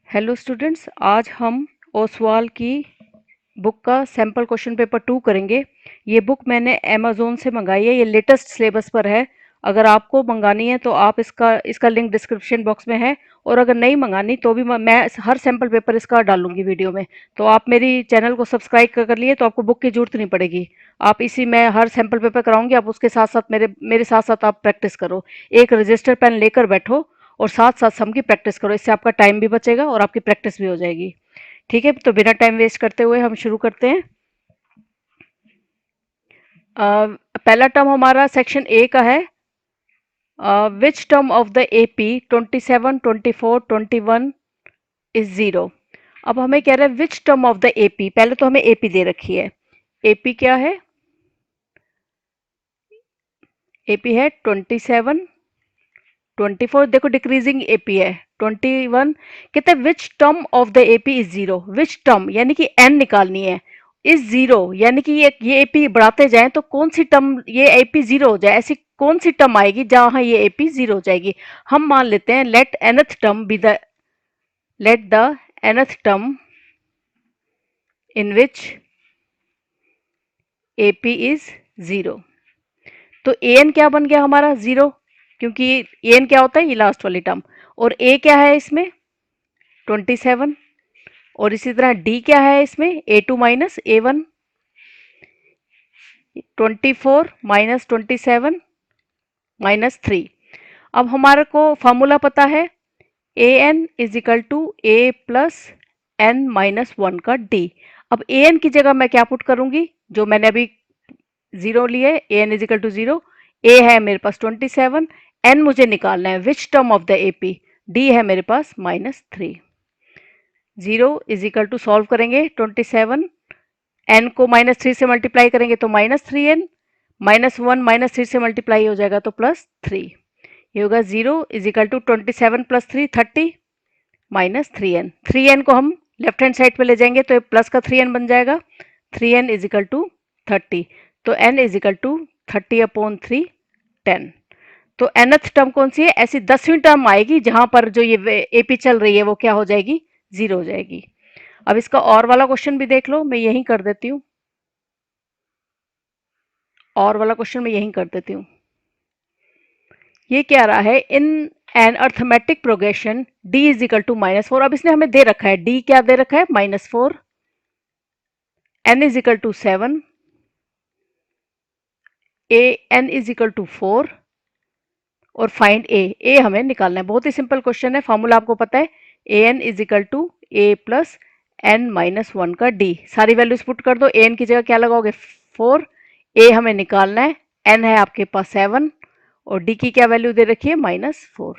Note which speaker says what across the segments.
Speaker 1: Hello students, आज हम ओसवाल की बुक का सैम्पल क्वेश्चन पेपर 2 करेंगे। ये बुक मैंने अमेज़ोन से मंगाई है। ये लेटेस्ट सिलेबस पर है। अगर आपको मंगानी है तो आप इसका लिंक डिस्क्रिप्शन बॉक्स में है, और अगर नहीं मंगानी तो भी मैं हर सैम्पल पेपर इसका डालूंगी वीडियो में। तो आप मेरी चैनल को सब्सक्राइब कर लिए तो आपको बुक की जरूरत नहीं पड़ेगी। आप इसी में हर सैम्पल पेपर कराऊंगी, आप उसके साथ साथ मेरे मेरे साथ साथ आप प्रैक्टिस करो। एक रजिस्टर पेन लेकर बैठो और साथ साथ सम की प्रैक्टिस करो। इससे आपका टाइम भी बचेगा और आपकी प्रैक्टिस भी हो जाएगी। ठीक है, तो बिना टाइम वेस्ट करते हुए हम शुरू करते हैं। पहला टर्म हमारा सेक्शन ए का है। Which term of the AP 27, 24, 21 is zero. अब हमें कह रहा है which term of the AP. पहले तो हमें एपी दे रखी है। एपी क्या है? एपी है 27, 24, देखो डिक्रीजिंग एपी है। 21 कहते हैं विच term of the AP is zero. Which term यानी कि एन निकालनी है। इज जीरो यानी कि ये एपी बढ़ाते जाएं तो कौन सी टर्म ये एपी जीरो हो जाए, ऐसी कौन सी टर्म आएगी जहां ये एपी जीरो हो जाएगी। हम मान लेते हैं let the nth term in which AP is zero. तो एन क्या बन गया हमारा? जीरो, क्योंकि एन क्या होता है? ये लास्ट वाली टर्म। और ए क्या है इसमें? 27। और इसी तरह डी क्या है इसमें? A2 minus A1। 24 minus 27 minus 3। अब हमारे को फॉर्मूला पता है, A N is equal to A plus N minus one का डी। अब ए एन की जगह मैं क्या पुट करूंगी? जो मैंने अभी जीरो लिए, A N is equal to zero. A है मेरे पास 27, एन मुझे निकालना है which term of the AP, D है मेरे पास -3। Zero is equal to solve करेंगे 27, एन को -3 से मल्टीप्लाई करेंगे तो -3n, -1 -3 से मल्टीप्लाई हो जाएगा तो +3। ये होगा zero is equal to 27 + 3 30 -3n। 3n को हम लेफ्ट हैंड साइड पे ले जाएंगे तो ये प्लस का 3n बन जाएगा। 3n is equal to 30। तो n इज इक्वल टू 30/3 10। तो nth टर्म कौन सी है? ऐसी 10वीं टर्म आएगी जहां पर जो ये एपी चल रही है वो क्या हो जाएगी? जीरो हो जाएगी। अब इसका और वाला क्वेश्चन भी देख लो, मैं यहीं कर देती हूँ। और वाला क्वेश्चन मैं यहीं कर देती हूँ। ये क्या रहा है? In an arithmetic progression d is equal to -4। अब इसने हमें दे रखा है, डी क्या दे रखा है? -4। N is equal to 7। A N is equal to 4। और फाइंड ए हमें निकालना है। बहुत ही सिंपल क्वेश्चन है, फॉर्मूला आपको पता है। A N is equal to A plus N minus one का डी। सारी वैल्यूज पुट कर दो। ए एन की जगह क्या लगाओगे? 4। ए हमें निकालना है, एन है आपके पास 7, और डी की क्या वैल्यू दे रखी है? -4।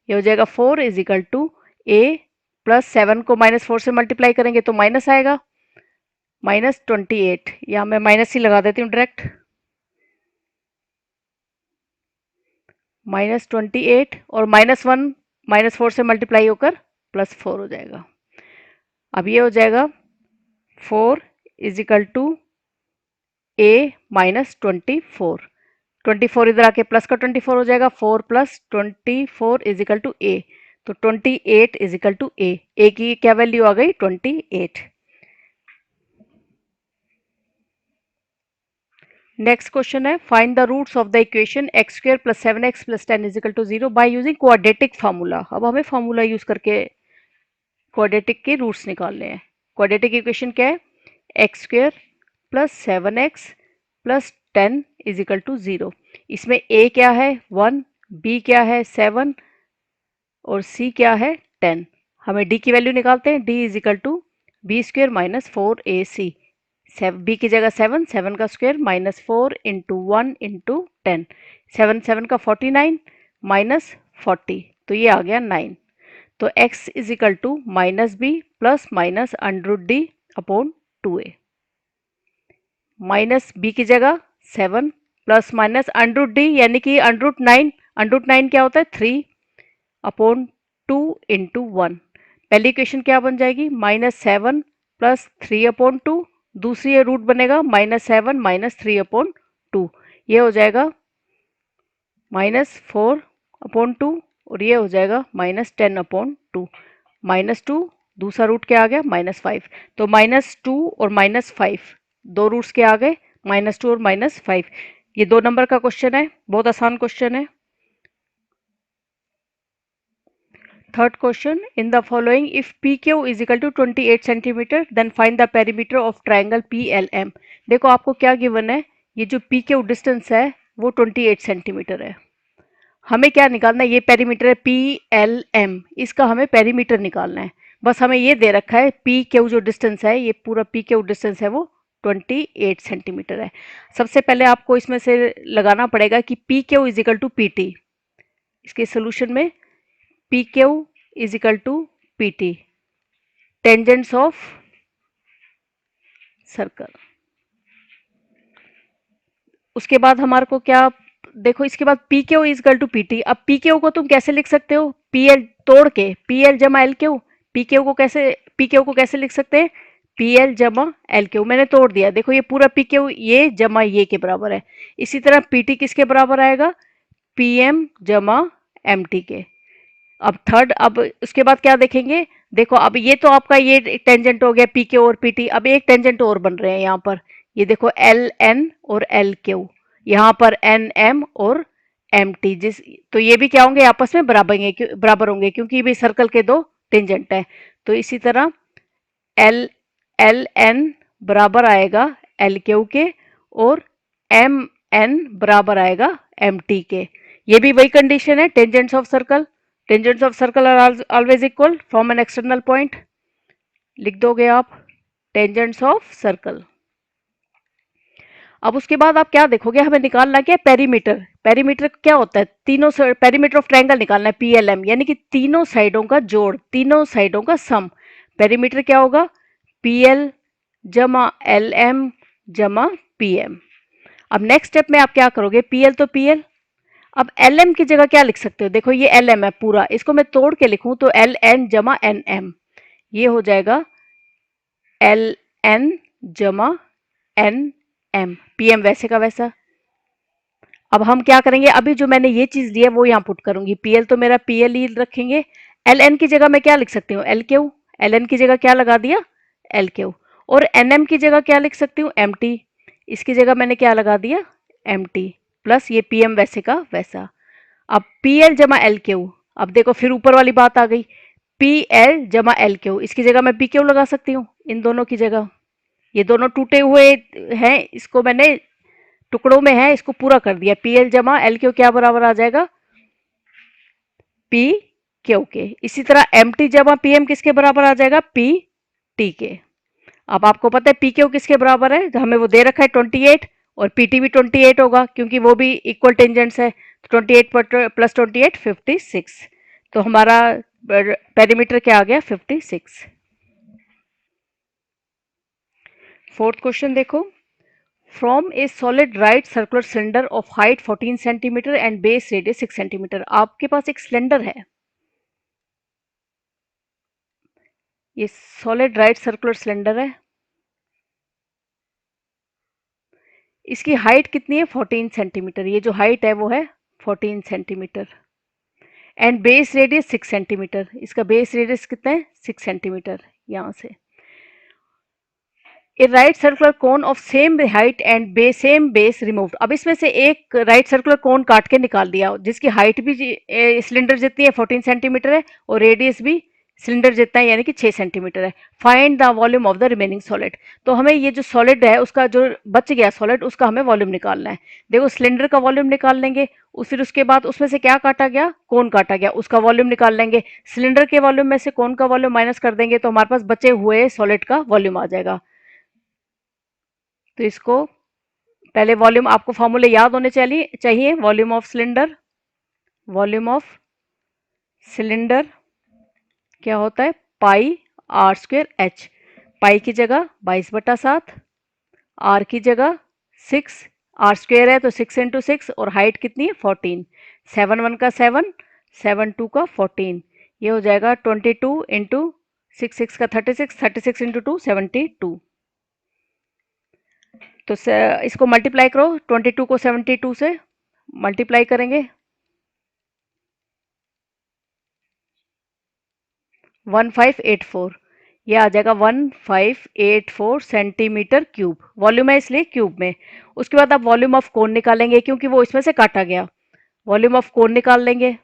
Speaker 1: ये हो जाएगा 4 is equal to A plus 7 को -4 से मल्टीप्लाई करेंगे तो माइनस आएगा, -28। यहाँ मैं माइनस ही लगा देती हूँ डायरेक्ट। -28 और -1 -4 से मल्टीप्लाई होकर +4 हो जाएगा। अब ये हो जाएगा 4 इज इक्वल टू ए -24। 24 इधर आके प्लस का 24 हो जाएगा। 4 + 24 इज इक्वल टू ए। तो 28 इज इक्वल टू ए की क्या वैल्यू आ गई? 28। नेक्स्ट क्वेश्चन है, find the roots of the equation x² + 7x + 10 is equal to 0 by using quadratic formula. अब हमें फार्मूला यूज करके क्वाड्रेटिक के रूट्स निकालने हैं। क्वाड्रेटिक इक्वेशन क्या है? x² + 7x + 10 is equal to 0। इसमें a क्या है? 1, b क्या है? 7, और c क्या है? 10। हमें d की वैल्यू निकालते हैं। d is equal to b² - 4ac। B की जगह 7, 7 का स्क्वायर -4 इंटू 1 इंटू 10। 7 7 का 49 -40, तो ये आ गया 9। तो x is equal to -b plus minus √d upon 2a। Minus b की जगह 7 प्लस माइनस √d यानी कि √9। √9 क्या होता है? 3 अपॉन 2 इंटू 1। पहली इक्वेशन क्या बन जाएगी? -7 प्लस 3 अपॉन 2। दूसरी ये रूट बनेगा -7 - 3 अपॉन 2। ये हो जाएगा -4 अपॉन 2, और ये हो जाएगा -10 अपॉन 2। -2, दूसरा रूट क्या आ गया -5। तो -2 और -5 दो रूट्स के आ गए, -2 और -5। ये 2 नंबर का क्वेश्चन है, बहुत आसान क्वेश्चन है। Third question, in the following if p Q is equal to 28 centimetre then find the perimeter of triangle p l m. देखो आपको क्या गिवन है, ये जो पी क्यू डिस्टेंस है वो 28 सेंटीमीटर है। हमें क्या निकालना है, ये पेरीमीटर है पी एल एम, इसका हमें पेरीमीटर निकालना है। बस हमें ये दे रखा है पी क्यू जो डिस्टेंस है, ये पूरा पी क्यू डिस्टेंस है वो 28 सेंटीमीटर है। सबसे पहले आपको इसमें से लगाना पड़ेगा कि p Q is equal to p t. इसके सोल्यूशन में p Q is equal to p t, tangents of circle. उसके बाद हमारे को क्या, देखो इसके बाद p Q is equal to p t. अब पी क्यू को तुम कैसे लिख सकते हो, पी एल तोड़ के, पी एल जमा एल क्यू। पी क्यू को कैसे लिख सकते हैं, पी एल जमा एल क्यू। मैंने तोड़ दिया, देखो ये पूरा पी क्यू ये जमा ये के बराबर है। इसी तरह पी टी किसके बराबर आएगा, पी एम जमा एम टी के। अब थर्ड, अब उसके बाद क्या देखेंगे, देखो अब ये तो आपका ये टेंजेंट हो गया पी क्यू और पी टी। अब एक टेंजेंट और बन रहे हैं यहाँ पर, ये देखो एल एन और एल क्यू, यहाँ पर एन एम और एम टी। जिस तो ये भी क्या होंगे, आपस में बराबर होंगे क्योंकि ये भी सर्कल के दो टेंजेंट हैं। तो इसी तरह एल एल एन बराबर आएगा एल क्यू के और एम एन बराबर आएगा एम टी के। ये भी वही कंडीशन है, tangents of circle. Tangents of circle are always equal from an external point. लिख दोगे आप टेंजेंट्स ऑफ सर्कल। अब उसके बाद आप क्या देखोगे, हमें निकालना क्या है, पेरीमीटर। पेरीमीटर क्या होता है, तीनों पेरीमीटर ऑफ ट्रायंगल निकालना है पीएलएम, यानी कि तीनों साइडों का जोड़, तीनों साइडों का सम। पेरीमीटर क्या होगा, पीएल जमा एल एम जमा पीएम। अब नेक्स्ट स्टेप में आप क्या करोगे, पीएल तो पीएल, अब एल एम की जगह क्या लिख सकते हो, देखो ये एल एम है पूरा, इसको मैं तोड़ के लिखूं तो एल एन जमा एन एम, ये हो जाएगा एल एन जमा एन एम। पीएम वैसे का वैसा। अब हम क्या करेंगे, अभी जो मैंने ये चीज दी है वो यहाँ पुट करूंगी, पीएल तो मेरा पीएल ही रखेंगे। एल एन की जगह मैं क्या लिख सकती हूँ, एल क्यू। एल एन की जगह क्या लगा दिया, एल क्यू। और एन एम की जगह क्या लिख सकती हूँ, एम टी। इसकी जगह मैंने क्या लगा दिया, एम टी, प्लस ये पीएम वैसे का वैसा। अब पी एल जमा एल क्यू, अब देखो फिर ऊपर वाली बात आ गई, पी एल जमा एल क्यू, इसकी जगह मैं पी क्यू लगा सकती हूँ इन दोनों की जगह। ये दोनों टूटे हुए हैं, इसको मैंने टुकड़ों में है, इसको पूरा कर दिया। पी एल जमा एल क्यू क्या बराबर आ जाएगा, पी क्यू के। इसी तरह एम टी जमा पी एम किसके बराबर आ जाएगा, पी टी के। अब आपको पता है पी क्यू किसके बराबर है, हमें वो दे रखा है 28, और पी टी भी 28 होगा क्योंकि वो भी इक्वल टेंजेंट्स है। 28 प्लस 28 56। तो हमारा पेरीमीटर क्या आ गया, 56। फोर्थ क्वेश्चन देखो, from A solid right circular cylinder of height 14 centimetre and base radius 6 centimetre. आपके पास एक सिलेंडर है, ये सॉलिड राइट सर्कुलर सिलेंडर है, इसकी हाइट कितनी है 14 सेंटीमीटर, ये जो हाइट है वो है 14 centimetre, and base radius 6 centimetre. इसका बेस रेडियस कितना है, 6 सेंटीमीटर। यहाँ से a right circular cone of same height and same base removed. अब इसमें से एक राइट सर्कुलर कोन काट के निकाल दिया जिसकी हाइट भी सिलेंडर जितनी है 14 सेंटीमीटर है और रेडियस भी सिलेंडर जितना है यानी कि 6 सेंटीमीटर है। Find the volume of the remaining solid. तो हमें ये जो सॉलिड है उसका जो बच गया सॉलिड उसका हमें वॉल्यूम निकालना है। देखो सिलेंडर का वॉल्यूम निकाल लेंगे, फिर उसके बाद उसमें से क्या काटा गया, कोन काटा गया, उसका वॉल्यूम निकाल लेंगे। सिलेंडर के वॉल्यूम में से कोन का वॉल्यूम माइनस कर देंगे तो हमारे पास बचे हुए सॉलिड का वॉल्यूम आ जाएगा। तो इसको पहले वॉल्यूम आपको फॉर्मूले याद होने चाहिए। Volume of cylinder, volume of cylinder क्या होता है, पाई आर स्क्वेयर एच। पाई की जगह 22/7, आर की जगह 6, आर स्क्वेयर है तो 6 × 6 और हाइट कितनी है 14। 7 1 का 7, 7 2 का 14, ये हो जाएगा 22 इंटू 6 6 का 36, 36 इंटू 2 72। तो इसको मल्टीप्लाई करो, 22 को 72 से मल्टीप्लाई करेंगे 1584, ये आ जाएगा 1584 सेंटीमीटर क्यूब। वॉल्यूम है इसलिए क्यूब में। उसके बाद आप वॉल्यूम ऑफ कोन निकालेंगे क्योंकि वो इसमें से काटा गया। वॉल्यूम ऑफ कोन निकाल लेंगे।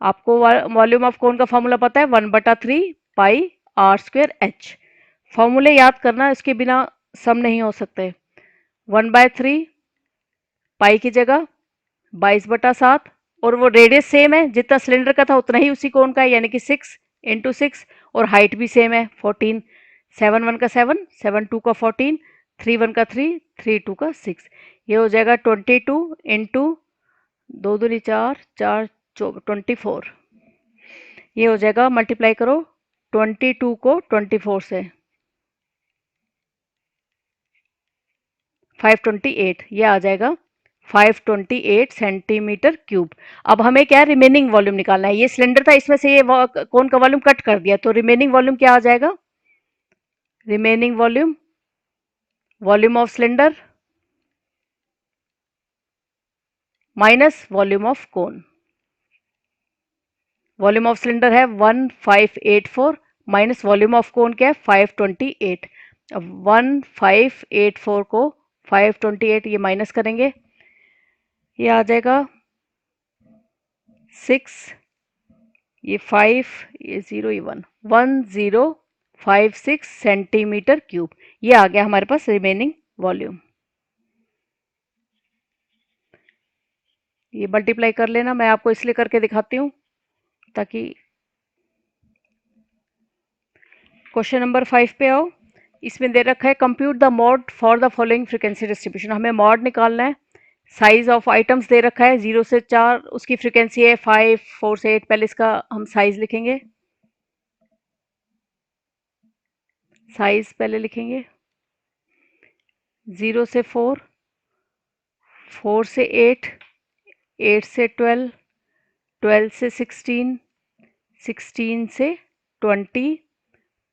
Speaker 1: आपको वॉल्यूम ऑफ कोन का फॉर्मूला पता है, 1/3 पाई r² h। फॉर्मूले याद करना, इसके बिना सम नहीं हो सकते। 1/3 पाई की जगह 22/7, और वो रेडियस सेम है, जितना सिलेंडर का था उतना ही उसी कोण का है, यानी कि 6 × 6, और हाइट भी सेम है 14। 7 1 का 7, 7 2 का 14, 3 1 का 3, 3 2 का 6। ये हो जाएगा 22 इंटू 2 दूनी 4, 4 24। ये हो जाएगा, मल्टीप्लाई करो 22 को 24 से, 528। ये आ जाएगा 528 सेंटीमीटर क्यूब। अब हमें क्या रिमेनिंग वॉल्यूम निकालना है। ये सिलेंडर था, इसमें से ये कौन का वॉल्यूम कट कर दिया, तो रिमेनिंग वॉल्यूम क्या आ जाएगा? Remaining volume, volume of cylinder minus volume of cone. Volume of cylinder है 1584 माइनस वॉल्यूम ऑफ कोन क्या है 528। अब 1584 को 528 ये माइनस करेंगे, ये आ जाएगा 6, ये 5, ये 0, ये 1, 1056 सेंटीमीटर क्यूब। ये आ गया हमारे पास रिमेनिंग वॉल्यूम। ये मल्टीप्लाई कर लेना, मैं आपको इसलिए करके दिखाती हूँ ताकि क्वेश्चन नंबर 5 पे आओ। इसमें दे रखा है compute the mod for the following frequency distribution. हमें मॉड निकालना है। साइज ऑफ आइटम्स दे रखा है 0 से 4, उसकी फ्रीक्वेंसी है 5 4 से 8। पहले इसका हम साइज लिखेंगे, साइज पहले लिखेंगे 0 से 4, 4 से 8, 8 से 12, 12 से 16, 16 से 20,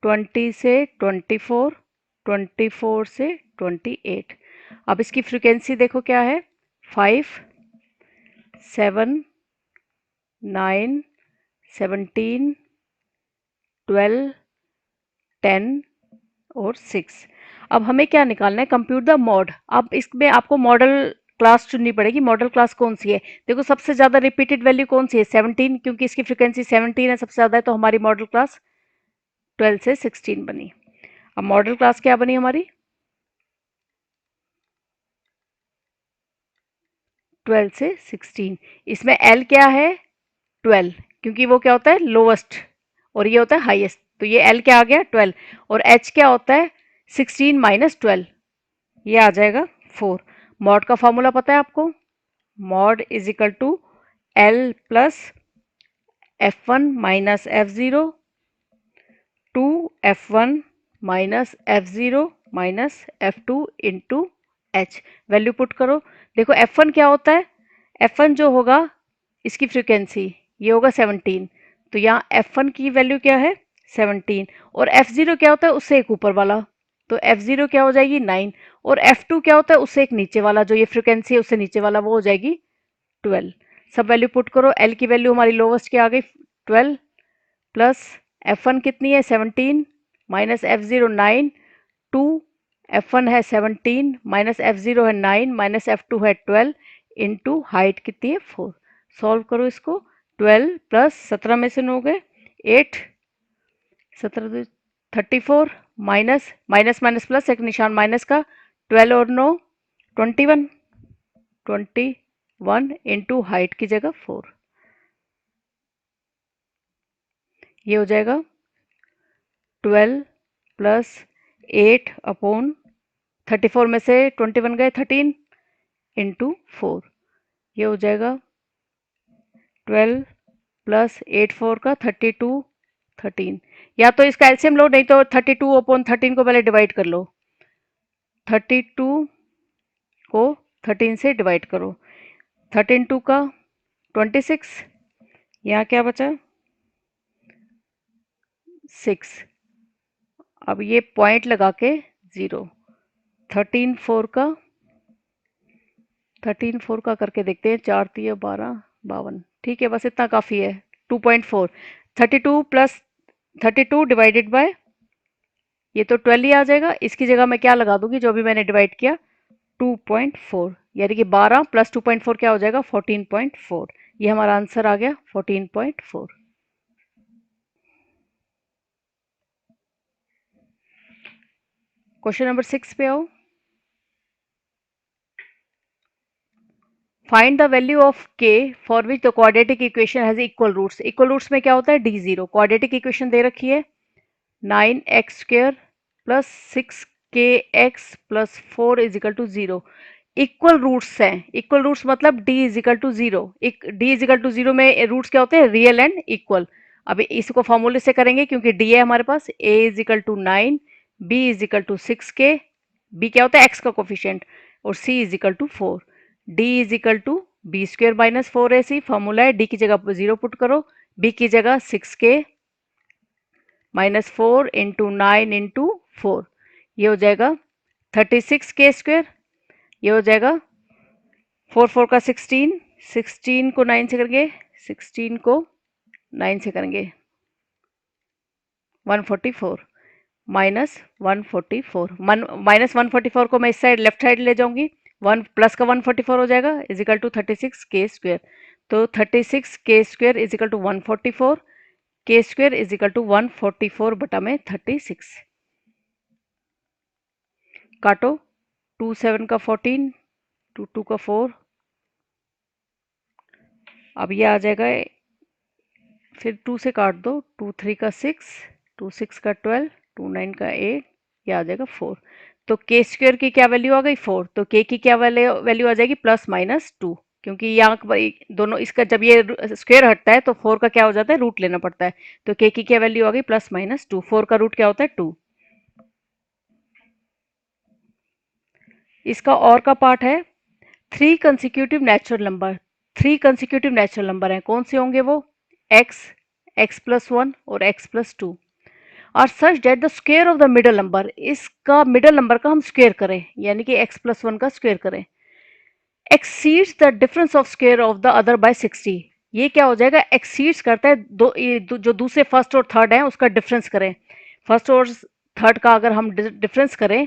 Speaker 1: 20 से 24, 24 से 28। अब इसकी फ्रीक्वेंसी देखो क्या है, 5 7 9 17 12 10 और 6। अब हमें क्या निकालना है, कंप्यूट द मॉड। अब इसमें आपको मॉडल क्लास चुननी पड़ेगी। मॉडल क्लास कौन सी है? देखो सबसे ज़्यादा रिपीटेड वैल्यू कौन सी है, 17, क्योंकि इसकी फ्रीक्वेंसी 17 है सबसे ज़्यादा है, तो हमारी मॉडल क्लास 12 से 16 बनी। अब मॉडल क्लास क्या बनी हमारी, 12 से 16। इसमें एल क्या है, 12, क्योंकि वो क्या होता है लोवेस्ट और ये होता है हाईएस्ट, तो ये एल क्या आ गया 12। और एच क्या होता है 16 माइनस 12, ये आ जाएगा 4। मॉड का फॉर्मूला पता है आपको, mode is equal to l plus F1 minus F0 two F1 minus F0 minus F2 into h. Value put करो। देखो F1 क्या होता है, F1 जो होगा इसकी फ्रीक्वेंसी ये होगा 17, तो यहाँ F1 की वैल्यू क्या है 17, और F0 क्या होता है उससे एक ऊपर वाला, तो F0 क्या हो जाएगी 9, और F2 क्या होता है उससे एक नीचे वाला, जो ये फ्रीक्वेंसी है उससे नीचे वाला, वो हो जाएगी 12। सब वैल्यू पुट करो। एल की वैल्यू हमारी लोवेस्ट की आ गई 12, प्लस F1 कितनी है 17 माइनस F0 9, 2, F1 है 17 माइनस F0 है 9 माइनस F2 है 12 इंटू हाइट कितनी है 4। सॉल्व करो इसको, 12 प्लस 17 में से 9 हो गए 8, 17 34, माइनस माइनस माइनस प्लस एक निशान माइनस का, 12 और 9 21, 21 इंटू हाइट की जगह 4। ये हो जाएगा 12 प्लस 8 अपॉन 34 में से 21 गए 13 इंटू 4। ये हो जाएगा 12 प्लस 8 4 का 32 13। या तो इसका एलसीएम लो, नहीं तो 32 अपॉन 13 को पहले डिवाइड कर लो। 32 को 13 से डिवाइड करो, 13 2 का 26, यहाँ क्या बचा 6। अब ये पॉइंट लगा के 0, 13 4 का 13 4 का करके देखते हैं, 4 3 12 52। ठीक है, बस इतना काफ़ी है। 2.4, 32 प्लस 32 डिवाइडेड बाय, ये तो 12 ही आ जाएगा। इसकी जगह मैं क्या लगा दूंगी, जो भी मैंने डिवाइड किया, 2.4, यानी कि 12 प्लस 2.4 क्या हो जाएगा, 14.4। ये हमारा आंसर आ गया 14.4। क्वेश्चन नंबर 6 पे आओ। Find the value of k for which the quadratic equation has equal roots. Equal roots में क्या होता है, d0। क्वाड्रेटिक इक्वेशन दे रखी है 9x² plus 6kx plus 4 is equal to 0। Equal roots हैं, इक्वल रूट्स मतलब d is equal to 0। d is equal to 0 में roots क्या होते हैं, रियल एंड इक्वल। अभी इसको फॉर्मूले से करेंगे क्योंकि d है हमारे पास। a is equal to 9, b is equal to 6k, b क्या होता है, x का कोफिशिएंट, और c is equal to 4। d is equal to B square minus 4ac, formula है, d की जगह 0 पुट करो, b की जगह 6k माइनस 4 इंटू 9 इंटू 4, ये हो जाएगा 36k²। ये हो जाएगा 4 4 का 16, 16 को 9 से करेंगे, 16 को 9 से करेंगे 144 माइनस 144, माइनस 144 को मैं इस साइड लेफ्ट साइड ले जाऊंगी, 1 प्लस का 144 हो जाएगा इज इक्वल टू 36k²। तो 36k² is equal to 144, k² is equal to 144 बटा में 36। काटो, 2 7 का 14, 2 2 का 4, अब ये आ जाएगा, फिर 2 से काट दो, 2 3 का 6, 2 6 का 12, 2 9 का 8, ये आ जाएगा 4। तो k² की क्या वैल्यू आ गई, 4। तो k की क्या वैल्यू आ जाएगी, प्लस माइनस 2, क्योंकि यहाँ दोनों इसका जब ये स्क्वायर हटता है तो 4 का क्या हो जाता है, रूट लेना पड़ता है। तो k की क्या वैल्यू आ गई, प्लस माइनस 2। 4 का रूट क्या होता है, 2। इसका और का पार्ट है, 3 consecutive natural number. 3 consecutive natural number हैं, कौन से होंगे वो, x, x प्लस 1 और x plus 2 are such that the square of the middle number. इसका मिडल नंबर का हम स्क्वायर करें, यानी कि x प्लस 1 का स्क्वायर करें, exceeds the difference of square of the other by 60। ये क्या हो जाएगा, एक्सीड्स करता है जो दूसरे फर्स्ट और थर्ड है उसका डिफरेंस करें। फर्स्ट और थर्ड का अगर हम डिफरेंस करें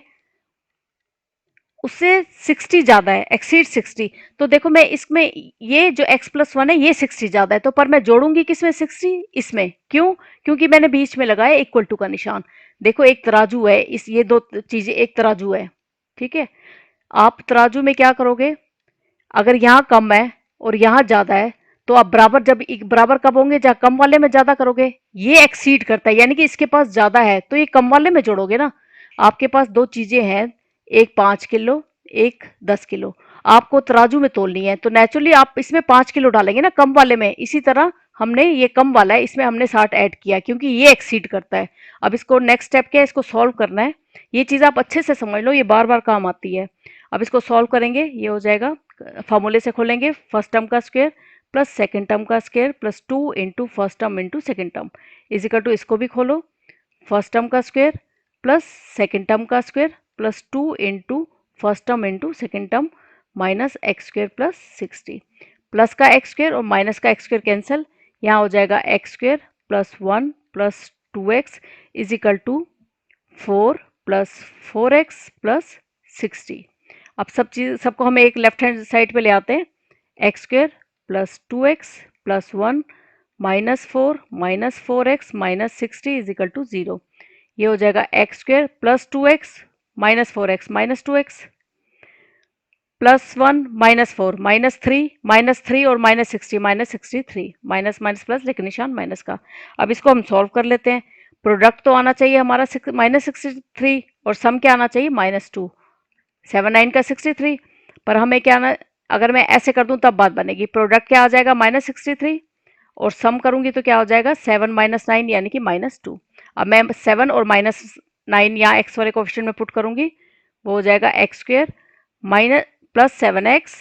Speaker 1: उससे 60 ज़्यादा है, एक्सीड 60। तो देखो मैं इसमें ये जो x प्लस 1 है ये 60 ज़्यादा है, तो पर मैं जोड़ूंगी किसमें, 60 इसमें। क्यों, क्योंकि मैंने बीच में लगाया इक्वल टू का निशान। देखो एक तराजू है, इस ये दो चीज़ें, एक तराजू है, ठीक है। आप तराजू में क्या करोगे, अगर यहाँ कम है और यहाँ ज़्यादा है तो आप बराबर, जब बराबर कब होंगे, जहाँ कम वाले में ज़्यादा करोगे। ये एक्सीड करता है यानी कि इसके पास ज़्यादा है तो ये कम वाले में जोड़ोगे ना। आपके पास दो चीज़ें हैं, एक 5 किलो, एक 10 किलो, आपको तराजू में तोलनी है, तो नेचुरली आप इसमें 5 किलो डालेंगे ना कम वाले में। इसी तरह हमने ये कम वाला है, इसमें हमने 60 ऐड किया क्योंकि ये एक्सीड करता है। अब इसको नेक्स्ट स्टेप क्या है, इसको सॉल्व करना है। ये चीज़ आप अच्छे से समझ लो, ये बार बार काम आती है। अब इसको सॉल्व करेंगे, ये हो जाएगा, फॉर्मूले से खोलेंगे, फर्स्ट टर्म का स्क्वायर प्लस सेकंड टर्म का square plus 2 into first term into second term is equal to, इसको भी खोलो, फर्स्ट टर्म का स्क्वायर प्लस सेकंड टर्म का square plus 2 into first term into second term minus X square plus 60। Plus का X square और minus का X square cancel, यहाँ हो जाएगा X square plus 1 plus 2x is equal to 4 plus 4x plus 60। अब सबको हम एक लेफ्ट हैंड साइड पे ले आते हैं, X square plus 2x plus 1 minus 4x minus 60 is equal to 0। ये हो जाएगा X square plus 2x minus 4x minus 2x plus 1 minus 4 minus 3 और minus 60 minus 63, minus minus plus लेकिन निशान माइनस का। अब इसको हम सॉल्व कर लेते हैं। प्रोडक्ट तो आना चाहिए हमारा माइनस 63 और सम क्या आना चाहिए, -2। 7 9 का 63, पर हमें क्या आना, अगर मैं ऐसे कर दूं तब बात बनेगी। प्रोडक्ट क्या आ जाएगा, -63 और सम करूंगी तो क्या हो जाएगा, 7 माइनस 9 यानी कि -2। अब मैं 7 और -9 यहाँ एक्स वाले कोएफिशिएंट में पुट करूंगी, वो हो जाएगा X square minus plus 7x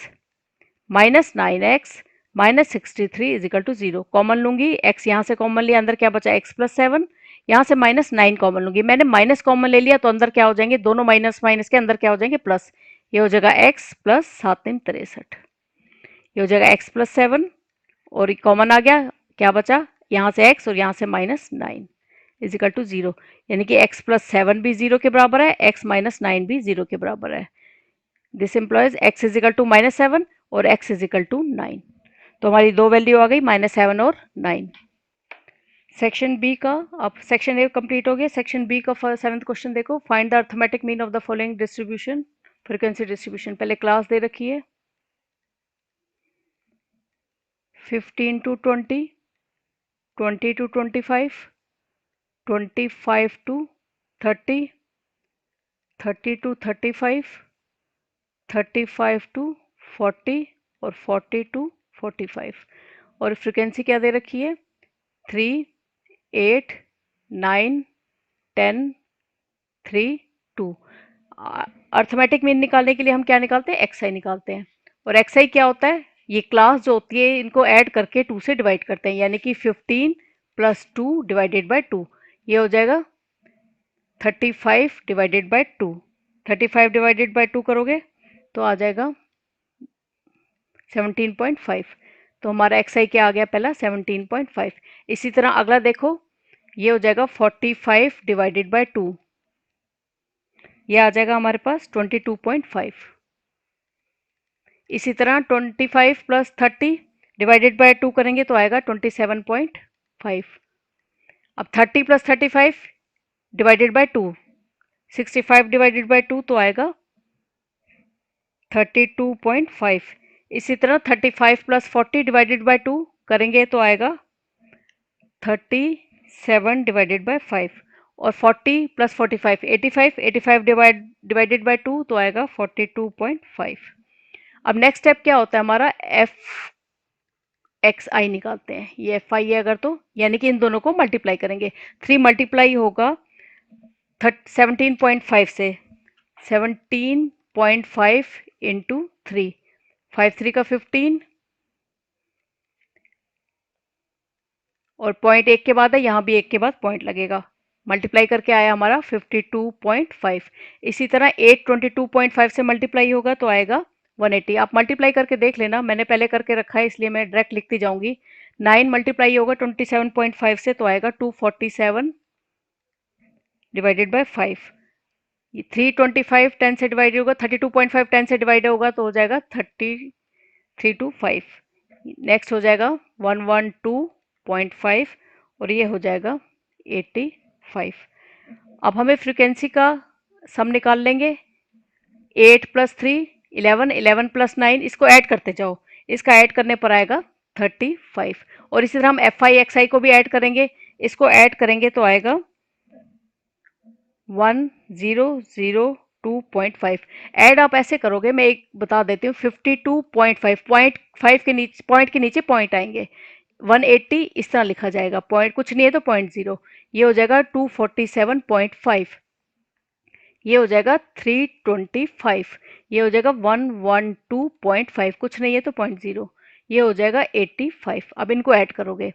Speaker 1: minus 9x minus 63 is equal to 0। Common लूंगी, x यहाँ से कॉमन लिया, अंदर क्या बचा, x प्लस 7, यहाँ से -9 कॉमन लूंगी। मैंने माइनस कॉमन ले लिया तो अंदर क्या हो जाएंगे, दोनों माइनस माइनस के अंदर क्या हो जाएंगे, प्लस। ये हो जाएगा x प्लस 7 3 63, ये हो जाएगा x प्लस 7 और कॉमन आ गया, क्या बचा, यहाँ से x और यहाँ से -9 इज इक्वल टू 0, यानी कि x प्लस 7 भी 0 के बराबर है, x माइनस 9 भी 0 के बराबर है। This implies x is equal to -7 और x इज इक्वल टू 9। तो हमारी दो वैल्यू आ गई -7 और 9। सेक्शन बी का, अब सेक्शन ए कंप्लीट हो गया। सेक्शन बी का 7th क्वेश्चन देखो, find the arithmetic mean of the following distribution, frequency distribution. पहले क्लास दे रखी है 15 to 20, 20 to 25, 25 to 30, 30 to 35, 35 to 40 और 40 to 45। और फ्रीक्वेंसी क्या दे रखी है 3, 8, 9, 10, 3, 2। अर्थमेटिक मीन निकालने के लिए हम क्या निकालते हैं, एक्सआई निकालते हैं। और एक्सआई क्या होता है, ये क्लास जो होती है इनको ऐड करके 2 से डिवाइड करते हैं, यानी कि 15 प्लस 2 डिवाइडेड बाय 2, ये हो जाएगा 35 डिवाइडेड बाय 2। 35 डिवाइडेड बाय 2 करोगे तो आ जाएगा 17.5। तो हमारा एक्सआई क्या आ गया पहला 17.5। इसी तरह अगला देखो, ये हो जाएगा 45 डिवाइडेड बाय 2, ये आ जाएगा हमारे पास 22.5। इसी तरह 25 प्लस 30 डिवाइडेड बाय 2 करेंगे तो आएगा 27.5। अब 30 plus 35 divided by 2, 65 divided by 2 तो आएगा 32.5। इसी तरह 35 प्लस 40 डिवाइडेड बाय 2 करेंगे तो आएगा 37 डिवाइडेड बाय 5। और 40 प्लस 45 85, 85 डिवाइडेड बाय 2 तो आएगा 42.5। अब नेक्स्ट स्टेप क्या होता है हमारा, एफ एक्स आई निकालते हैं। ये एफ आई है अगर, तो यानी कि इन दोनों को मल्टीप्लाई करेंगे। 3 मल्टीप्लाई होगा 17.5 से, 17.5 इंटू 3, 5 3 का 15 और पॉइंट एक के बाद है, यहाँ भी एक के बाद पॉइंट लगेगा। मल्टीप्लाई करके आया हमारा 52.5। इसी तरह 8 22.5 से मल्टीप्लाई होगा तो आएगा 180। आप मल्टीप्लाई करके देख लेना, मैंने पहले करके रखा है इसलिए मैं डायरेक्ट लिखती जाऊंगी। 9 मल्टीप्लाई होगा 27.5 से तो आएगा 247 डिवाइडेड बाय 5। 325 10 से डिवाइड होगा, 32.5 10 से डिवाइड होगा तो हो जाएगा 3325। नेक्स्ट हो जाएगा 112.5 और ये हो जाएगा 85। अब हमें फ्रीक्वेंसी का सम निकाल लेंगे। 8 प्लस 3 11, 11 प्लस 9, इसको ऐड करते जाओ, इसका ऐड करने पर आएगा 35। और इसी तरह हम एफ आई एक्स आई को भी ऐड करेंगे, इसको ऐड करेंगे तो आएगा 1002.5। ऐड आप ऐसे करोगे, मैं एक बता देती हूँ, 52.5 .5 के नीचे, पॉइंट के नीचे पॉइंट आएंगे, 180 इस तरह लिखा जाएगा, पॉइंट कुछ नहीं है तो 0.0, ये हो जाएगा 247.5, ये हो जाएगा 325, ये हो जाएगा 112.5, कुछ नहीं है तो 0.0, ये हो जाएगा 85। अब इनको ऐड करोगे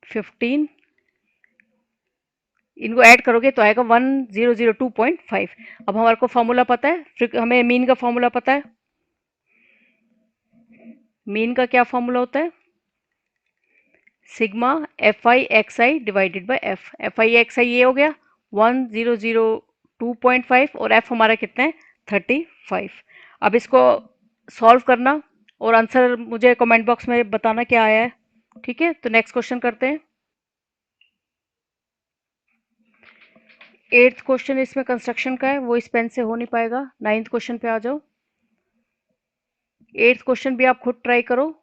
Speaker 1: 15, इनको ऐड करोगे तो आएगा 1002.5। अब हमारे को फॉर्मूला पता है, फिर हमें मीन का फॉर्मूला पता है। मीन का क्या फॉर्मूला होता है, sigma F I X I divided by F I X I ये हो गया 1002.5 और एफ हमारा कितना है 35। अब इसको सॉल्व करना और आंसर मुझे कमेंट बॉक्स में बताना क्या आया है। ठीक है, तो नेक्स्ट क्वेश्चन करते हैं। 8th क्वेश्चन इसमें कंस्ट्रक्शन का है, वो इस पेन से हो नहीं पाएगा। 9th क्वेश्चन पे आ जाओ। 8th क्वेश्चन भी आप खुद ट्राई करो।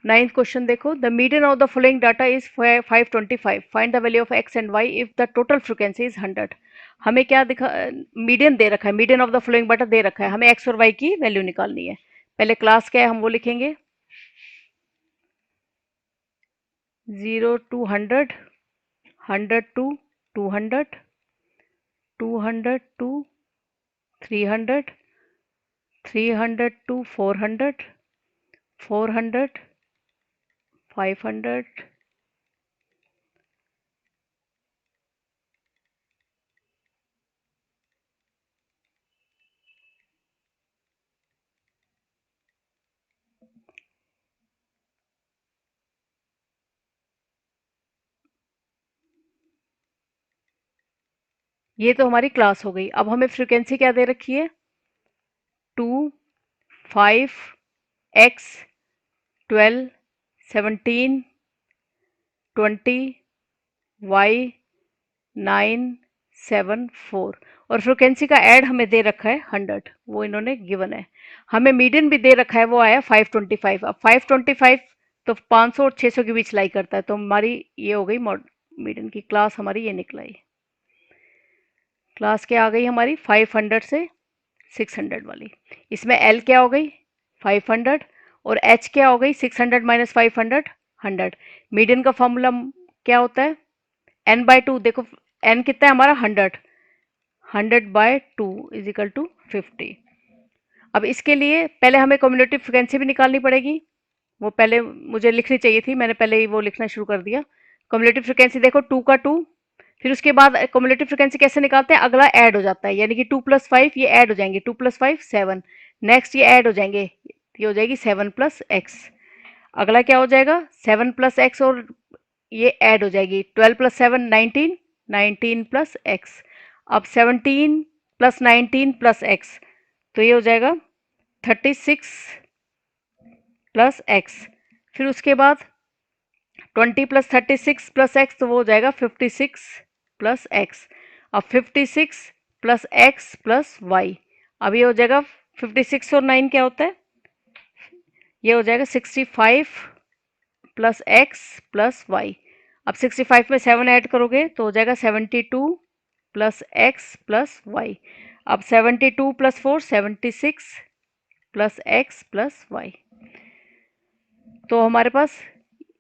Speaker 1: 9th क्वेश्चन देखो, the median of the following data is 525, find the value of X and Y if the total frequency is 100। हमें क्या दिखा, मीडियन दे रखा है, median of the following data दे रखा है, हमें एक्स और वाई की वैल्यू निकालनी है। पहले क्लास क्या है हम वो लिखेंगे, 0 to 100, 100 to 200, 200 to 300, 300 to 400, 400, 500, ये तो हमारी क्लास हो गई। अब हमें फ्रीक्वेंसी क्या दे रखी है? 2, 5, x, 12, 17, 20, y, 9, 7, 4 और फ्रीक्वेंसी का ऐड हमें दे रखा है 100, वो इन्होंने गिवन है। हमें मीडियन भी दे रखा है, वो आया 525। अब 525 तो 500 और 600 के बीच लाई करता है, तो हमारी ये हो गई मीडियन की क्लास, हमारी ये निकलाई। क्लास क्या आ गई हमारी? 500 से 600 वाली। इसमें एल क्या हो गई? 500 और एच क्या हो गई? 600 माइनस 500, 100। मीडियन का फॉर्मूला क्या होता है? N by two. देखो एन कितना है हमारा? 100। 100 by two is equal to 50। अब इसके लिए पहले हमें कम्युलेटिव फ्रिक्वेंसी भी निकालनी पड़ेगी। वो पहले मुझे लिखनी चाहिए थी, मैंने पहले ही वो लिखना शुरू कर दिया। कम्युलेटिव फ्रिक्वेंसी देखो 2 का 2, फिर उसके बाद कम्युलेटिव फ्रिक्वेंसी कैसे निकालते हैं? अगला ऐड हो जाता है, यानी कि 2 प्लस 5 ये ऐड हो जाएंगे, 2 प्लस 5 7, नेक्स्ट ये ऐड हो जाएंगे, ये हो जाएगी 7 प्लस एक्स। अगला क्या हो जाएगा? 7 प्लस एक्स और ये ऐड हो जाएगी, 12 प्लस 7 19, 19 प्लस एक्स। अब 17 प्लस 19 प्लस एक्स, तो ये हो जाएगा 36 प्लस एक्स। फिर उसके बाद 20 प्लस 36 प्लस एक्स, तो वो हो जाएगा 56 प्लस एक्स। अब 56 प्लस एक्स प्लस वाई, अब ये हो जाएगा 56 और 9 क्या होता है? ये हो जाएगा 65 प्लस एक्स प्लस वाई। अब 65 में 7 ऐड करोगे तो हो जाएगा 72 प्लस एक्स प्लस वाई। अब 72 plus 4 76 plus X plus Y, तो हमारे पास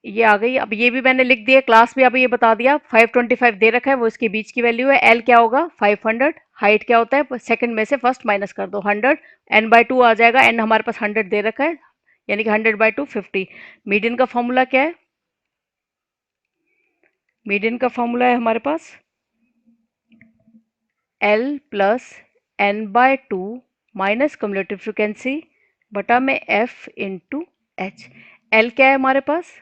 Speaker 1: ये आ गई। अब ये भी मैंने लिख दिया, क्लास भी अभी ये बता दिया। 525 दे रखा है, वो इसके बीच की वैल्यू है। एल क्या होगा? 500। हाइट क्या होता है? सेकंड में से फर्स्ट माइनस कर दो, 100। एन बाय टू आ जाएगा, एन हमारे पास 100 दे रखा है, यानी कि 100 बाय टू 50। मीडियन का फॉर्मूला क्या है? मीडियन का फॉर्मूला है हमारे पास L plus N by two minus cumulative frequency बटा में एफ इंटू एच। एल क्या है हमारे पास?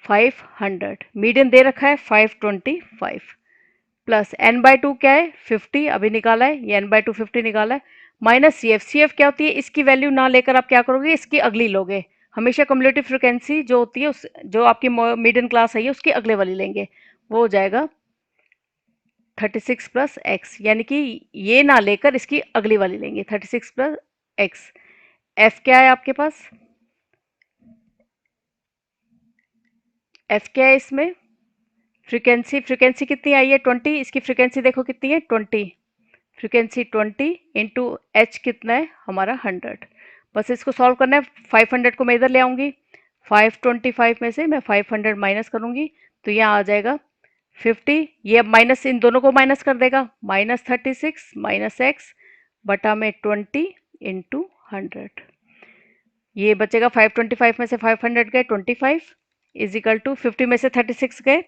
Speaker 1: 500। मीडियन दे रखा है 525 प्लस एन बाय टू क्या है? 50 अभी निकाला है, ये एन बाय टू 50 निकाला है, minus C F. C F क्या होती है? इसकी वैल्यू ना लेकर आप क्या करोगे? इसकी अगली लोगे। हमेशा कम्युलेटिव फ्रिक्वेंसी जो होती है उस जो आपकी मीडियन क्लास है उसकी अगले वाली लेंगे, वो हो जाएगा 36 प्लस एक्स, यानी कि ये ना लेकर इसकी अगली वाली लेंगे, 36 प्लस एक्स। एफ क्या है आपके पास? एफ क्या है इसमें? फ्रीक्वेंसी। फ्रीक्वेंसी कितनी आई है? 20। इसकी फ्रीक्वेंसी देखो कितनी है? 20। फ्रीक्वेंसी 20 इंटू एच कितना है हमारा? 100। बस इसको सॉल्व करना है। 500 को मैं इधर ले आऊँगी, 525 में से मैं 500 माइनस करूँगी, तो यहाँ आ जाएगा 50। ये अब माइनस इन दोनों को माइनस कर देगा, माइनस 36 माइनस एक्स बटा में 20 इंटू 100। ये बचेगा 525 में से 500 गए 25 इज इक्वल टू 50 में से 36 गए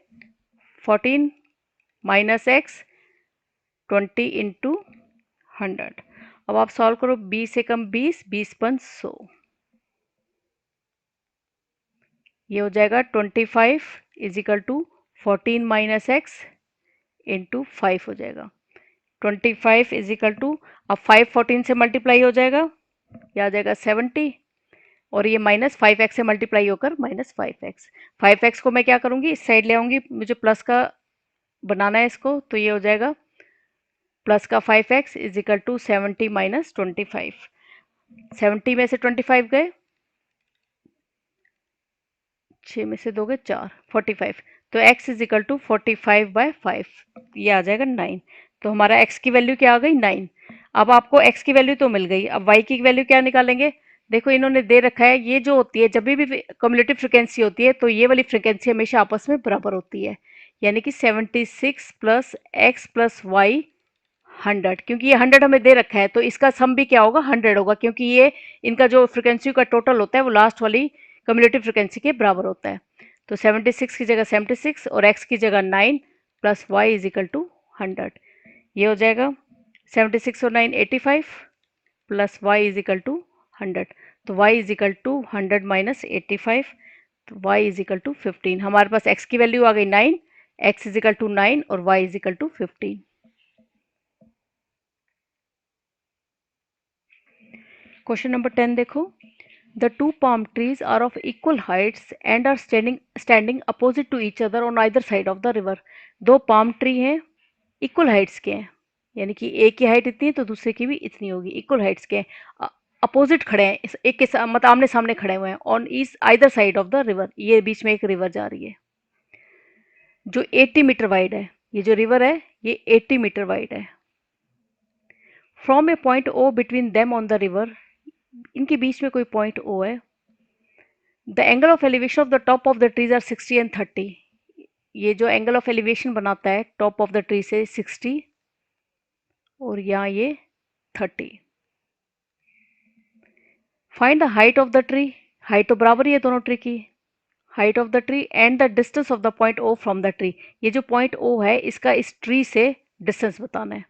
Speaker 1: 14 माइनस एक्स 20 इंटू 100। अब आप सॉल्व करो, 20 से कम 20, 20 पन 100, ये हो जाएगा 25 is equal to 14 minus X into 5 हो जाएगा 25 इज इक्वल टू, अब 5 14 से मल्टीप्लाई हो जाएगा, ये आ जाएगा 70, और ये माइनस 5x से मल्टीप्लाई होकर माइनस 5x। 5x को मैं क्या करूँगी? इस साइड ले आऊँगी, मुझे प्लस का बनाना है इसको, तो ये हो जाएगा प्लस का 5x is equal to 70 minus 25। 70 में से 25 गए, 6 में से 2 गए 4, 45, तो x is equal to 45 by 5, ये आ जाएगा 9। तो हमारा x की वैल्यू क्या आ गई? 9। अब आपको x की वैल्यू तो मिल गई, अब y की वैल्यू क्या निकालेंगे? देखो इन्होंने दे रखा है, ये जो होती है जब भी कम्युलेटिव फ्रिक्वेंसी होती है तो ये वाली फ्रिक्वेंसी हमेशा आपस में बराबर होती है, यानी कि 76 प्लस एक्स प्लस वाई 100, क्योंकि ये 100 हमें दे रखा है तो इसका सम भी क्या होगा? 100 होगा, क्योंकि ये इनका जो फ्रिक्वेंसी का टोटल होता है वो लास्ट वाली कम्युलेटिव फ्रिक्वेंसी के बराबर होता है। तो 76 की जगह 76 और x की जगह 9 plus Y is equal to 100, ये हो जाएगा 76 और 9 85 plus Y is equal to 100, तो y is equal to 100 minus 85, तो y इज इक्वल टू 15। हमारे पास x की वैल्यू आ गई 9, x इज इक्वल टू 9 और y is equal to 15। Question number 10 देखो, the two palm trees are of equal heights and are standing opposite to each other on either side of the river। दो palm tree हैं, equal Heights के हैं, यानी कि एक की height इतनी है तो दूसरे की भी इतनी होगी, इक्वल हाइट्स के हैं, अपोजिट खड़े हैं, एक के मतलब आमने सामने खड़े हुए हैं, on east either side of the river, ये बीच में एक रिवर जा रही है जो 80 मीटर वाइड है। ये जो रिवर है ये 80 मीटर वाइड है। From a point O between them on the river, इनके बीच में कोई पॉइंट ओ है। The angle of elevation of the top of the trees are 60 and 30। ये जो एंगल ऑफ एलिवेशन बनाता है टॉप ऑफ द ट्री से 60 और यहाँ ये 30। Find the height of the tree, height तो बराबर ही है दोनों ट्री की, height of the tree and the distance of the point O from the tree. ये जो पॉइंट ओ है इसका इस ट्री से डिस्टेंस बताना है।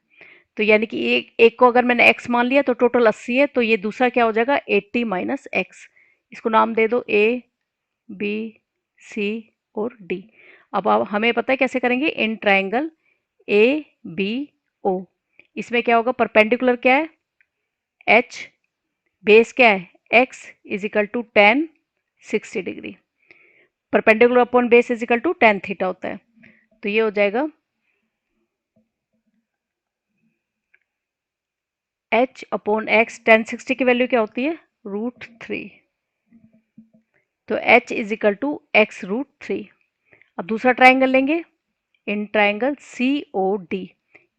Speaker 1: तो यानी कि एक को अगर मैंने x मान लिया तो टोटल 80 है, तो ये दूसरा क्या हो जाएगा 80 माइनस एक्स। इसको नाम दे दो a b c और d। अब हमें पता है कैसे करेंगे, in triangle a b o, इसमें क्या होगा, परपेंडिकुलर क्या है h, बेस क्या है x is equal to tan 60 degree, perpendicular upon base is equal to tan theta होता है। तो ये हो जाएगा h अपॉन x, टेन 60 की वैल्यू क्या होती है √3, तो h is equal to X √3। अब दूसरा ट्राइंगल लेंगे, in triangle C O D,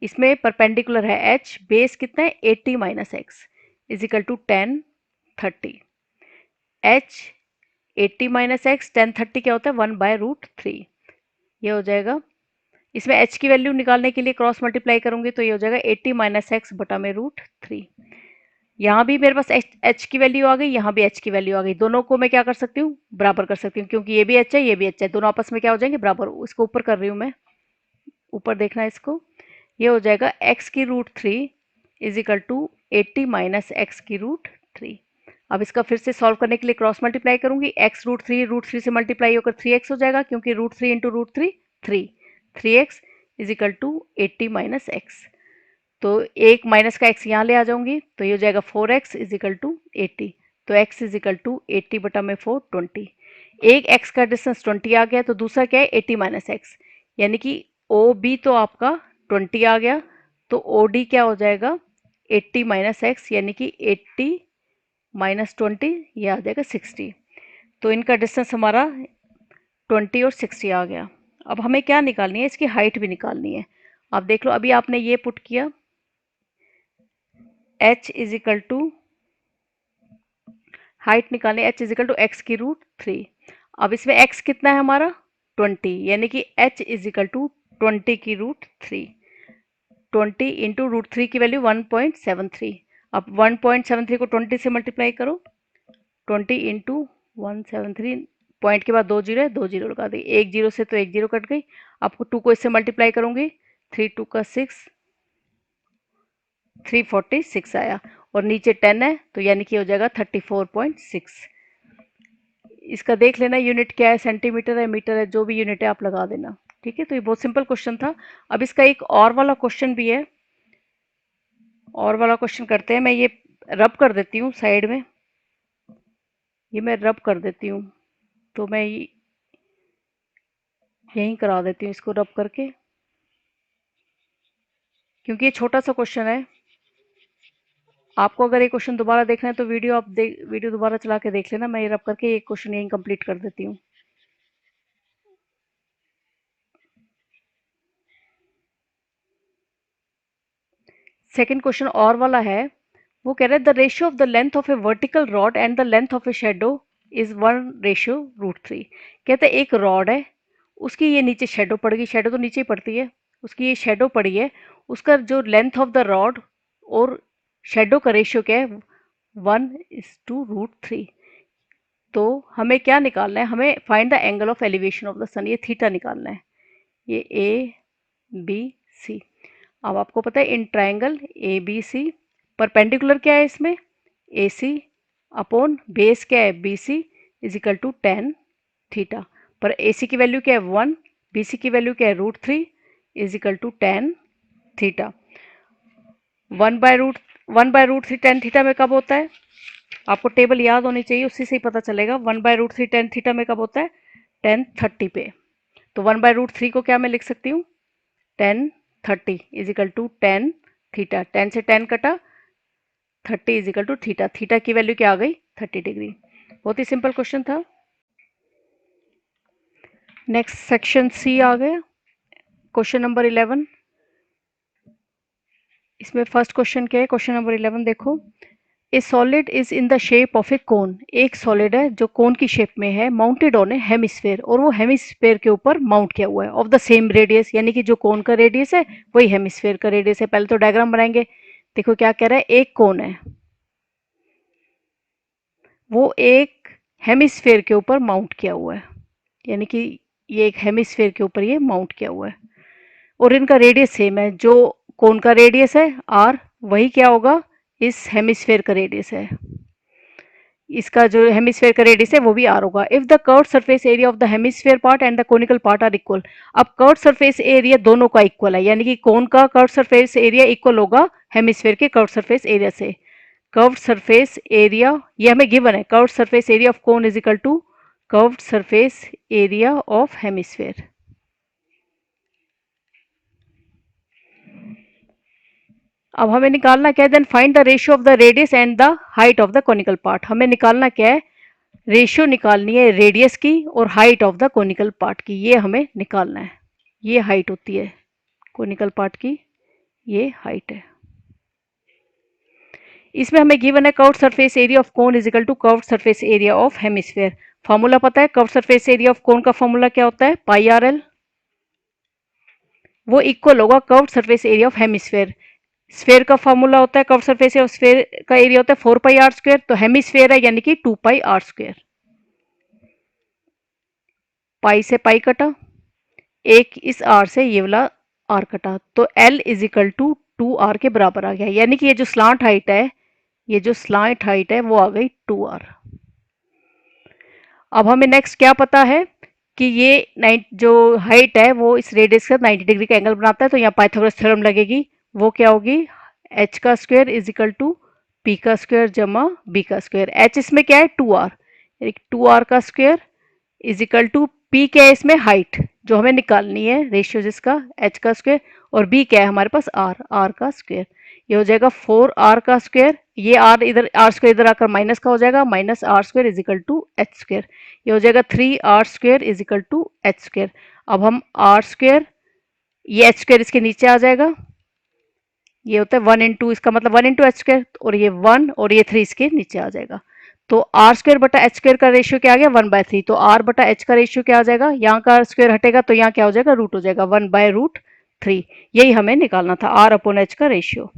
Speaker 1: इसमें परपेंडिकुलर है h, बेस कितना है 80 minus X is equal to tan 30। h 80 minus X tan 30 क्या होता है 1/√3। ये हो जाएगा, इसमें h की वैल्यू निकालने के लिए क्रॉस मल्टीप्लाई करूंगी तो ये हो जाएगा 80 माइनस एक्स बटा में √3। यहाँ भी मेरे पास h की वैल्यू आ गई, यहाँ भी h की वैल्यू आ गई, दोनों को मैं क्या कर सकती हूँ बराबर कर सकती हूँ, क्योंकि ये भी h है ये भी h है, दोनों आपस में क्या हो जाएंगे बराबर। इसको ऊपर कर रही हूँ मैं, ऊपर देखना है इसको, ये हो जाएगा x की √3 is equal to 80 minus X की √3। अब इसका फिर से सॉल्व करने के लिए क्रॉस मल्टीप्लाई करूंगी, x √3 से मल्टीप्लाई होकर 3x हो जाएगा, क्योंकि √3 into √3 3x is equal to 80 minus X. तो एक माइनस का x यहाँ ले आ जाऊंगी तो ये हो जाएगा 4x इज इक्वल टू 80। तो x इज इक्वल टू 80 बटा में 4 20। एक x का डिस्टेंस 20 आ गया, तो दूसरा क्या है 80 माइनस एक्स, यानी कि ओ बी तो आपका 20 आ गया, तो ओ डी क्या हो जाएगा 80 माइनस एक्स, यानी कि 80 माइनस 20 ये आ जाएगा 60। तो इनका डिस्टेंस हमारा 20 और 60 आ गया। अब हमें क्या निकालनी है, इसकी हाइट भी निकालनी है। आप देख लो, अभी आपने ये पुट किया h is equal to, height निकालनी h is equal to X की √3। अब इसमें x कितना है हमारा 20, यानी कि h इज इक्वल टू 20 की √3, 20 इंटू √3 की वैल्यू 1.73। अब 1.73 को 20 से मल्टीप्लाई करो, 20 इंटू 173, पॉइंट के बाद 2 जीरो है, 2 जीरो लगा दी, एक जीरो से तो एक जीरो कट गई। आपको 2 को इससे मल्टीप्लाई करूंगी, 3 2 का 6, 346 आया, और नीचे 10 है तो यानी कि हो जाएगा 34.6। इसका देख लेना यूनिट क्या है, सेंटीमीटर है मीटर है, जो भी यूनिट है आप लगा देना। ठीक है, तो ये बहुत सिंपल क्वेश्चन था। अब इसका एक और वाला क्वेश्चन भी है, और वाला क्वेश्चन करते हैं। मैं ये रब कर देती हूँ साइड में, ये मैं रब कर देती हूँ, तो मैं यहीं करा देती हूँ इसको रब करके, क्योंकि ये छोटा सा क्वेश्चन है। आपको अगर ये क्वेश्चन दोबारा देखना है तो वीडियो दोबारा चला के देख लेना। मैं ये रब करके ये क्वेश्चन यहीं कंप्लीट कर देती हूँ। सेकंड क्वेश्चन और वाला है, वो कह रहा है the ratio of the length of A vertical rod and the length of a shadow is 1:√3। कहते हैं एक रॉड है, उसकी ये नीचे शेडो पड़ गई, शेडो तो नीचे ही पड़ती है, उसकी ये शेडो पड़ी है, उसका जो लेंथ ऑफ द रॉड और शेडो का रेशियो क्या है 1:√3। तो हमें क्या निकालना है, हमें find the angle of elevation of the sun, ये थीटा निकालना है, ये ए बी सी। अब आपको पता है in triangle A B C, perpendicular क्या है इसमें ए सी अपॉन बेस क्या है B C is equal to tan theta, पर ए सी की वैल्यू क्या है 1, BC की वैल्यू क्या है, √3 is equal to tan theta. 1/√3 tan theta में कब होता है, आपको टेबल याद होनी चाहिए, उसी से ही पता चलेगा। 1/√3 tan थीटा में कब होता है, tan 30 पे। तो 1/√3 को क्या मैं लिख सकती हूँ, tan 30 is equal to tan theta. tan से tan कटा, 30 is equal to theta. Theta की वैल्यू क्या आ गई, 30 डिग्री। बहुत ही सिंपल क्वेश्चन था। नेक्स्ट सेक्शन सी आ गया, क्वेश्चन नंबर 11। इसमें फर्स्ट क्वेश्चन क्या है, क्वेश्चन नंबर 11 देखो। A solid is in the shape of a cone, एक सॉलिड है जो कोन की शेप में है, माउंटेड ऑन ए हेमिस्फेयर, और वो हेमिस्फेयर के ऊपर माउंट किया हुआ है, ऑफ द सेम रेडियस, यानी कि जो कोन का रेडियस है वही हेमिस्फेयर का रेडियस है। पहले तो डायग्राम बनाएंगे। देखो क्या कह रहा है, एक कोन है, वो एक हेमिस्फेयर के ऊपर माउंट किया हुआ है, यानी कि ये एक हेमिस्फेयर के ऊपर ये माउंट किया हुआ है, और इनका रेडियस सेम है। जो कोन का रेडियस है आर, वही क्या होगा, इस हेमिस्फेयर का रेडियस है। इसका जो हेमिस्फेयर का रेडियस है वो भी आर होगा। If the curve surface area of the hemisphere part and the conical part are equal. अब कर्व सरफेस एरिया दोनों का इक्वल है, यानी कि कोन का कर्व सरफेस एरिया इक्वल होगा हेमिस्फेयर के कर्व सरफेस एरिया से। कर्व सरफेस एरिया ये हमें गिवन है, curve surface area of cone is equal to curve surface area of hemisphere. अब हमें निकालना क्या है, then find the ratio of the radius and the height of the conical part. हमें निकालना क्या है, रेशियो निकालनी है रेडियस की और height of the conical part की, ये हमें निकालना है। ये हाइट होती है कोनिकल पार्ट की, ये हाइट है। इसमें हमें गिवन है curved surface area of cone is equal to curved surface area of hemisphere. Formula पता है, curved surface area of cone का फॉर्मूला क्या होता है, पाई आर एल। वो इक्वल होगा curved surface area of hemisphere. Sphere का फॉर्मूला होता है, कर्व सरफेस है, स्फेयर का एरिया होता है 4 पाई आर स्क्वायर, तो हेमिस्फेयर है यानी कि 2 पाई आर स्क्वायर। पाई से पाई कटा, एक इस आर से ये वाला आर कटा, तो L is equal to 2 R के बराबर आ गया, यानी कि ये जो स्लांट हाइट है, ये जो स्लांट हाइट है वो आ गई 2 आर। अब हमें नेक्स्ट क्या पता है कि ये जो हाइट है वो इस रेडियस का 90 डिग्री का एंगल बनाता है, तो यहाँ पाइथागोरस थ्योरम लगेगी। वो क्या होगी, एच का square is equal to P का स्क्वायर जमा बी का स्क्वायर। एच इसमें क्या है, 2 आर, 2 आर का square is equal to P क्या है इसमें, हाइट जो हमें निकालनी है, रेशियो जिसका एच का स्क्वायर, और बी क्या है हमारे पास, आर, आर का स्क्वायर। ये हो जाएगा 4 आर का स्क्वायर, ये आर इधर, आर स्क्वायर इधर आकर माइनस का हो जाएगा, minus R square is equal to H square. ये हो जाएगा 3 R square is equal to H square. अब हम आर स्क्वायर, ये एच स्क्वायर इसके नीचे आ जाएगा, ये होता है 1 इंटू, इसका मतलब 1 इंटू एच स्क्वायर, और ये 1 और ये 3 इसके नीचे आ जाएगा। तो आर स्क्वायर बटा एच स्क्वायर का रेशियो क्या आ गया, 1/3। तो आर बटा एच का रेशियो क्या आ जाएगा, यहाँ का स्क्वायर हटेगा तो यहाँ क्या हो जाएगा, रूट हो जाएगा, 1/√3। यही हमें निकालना था, आर अपॉन एच का ratio.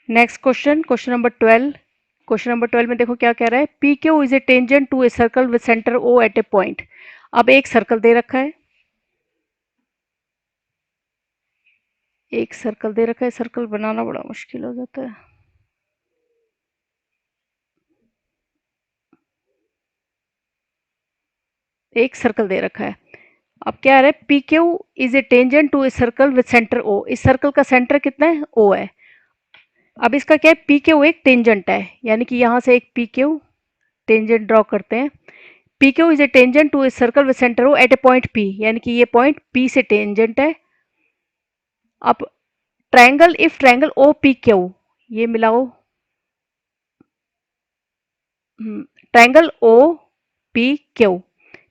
Speaker 1: Next question, question number 12। Question number 12 में देखो क्या कह रहा है, P Q is a tangent to a circle with centre O at a point. अब एक सर्कल दे रखा है, एक सर्कल दे रखा है, सर्कल बनाना बड़ा मुश्किल हो जाता है। एक सर्कल दे रखा है, अब क्या आ रहा है, P Q is a tangent to a circle with centre O. इस सर्कल का सेंटर कितना है, ओ है। अब इसका क्या है, पी क्यू एक टेंजेंट है, यानी कि यहां से एक पी क्यू टेंजेंट ड्रॉ करते हैं। P Q is a tangent to a circle with centre O at a point P, यानी कि ये पॉइंट पी से टेंजेंट है। अब triangle, if triangle O P Q, ये मिलाओ, triangle O P Q,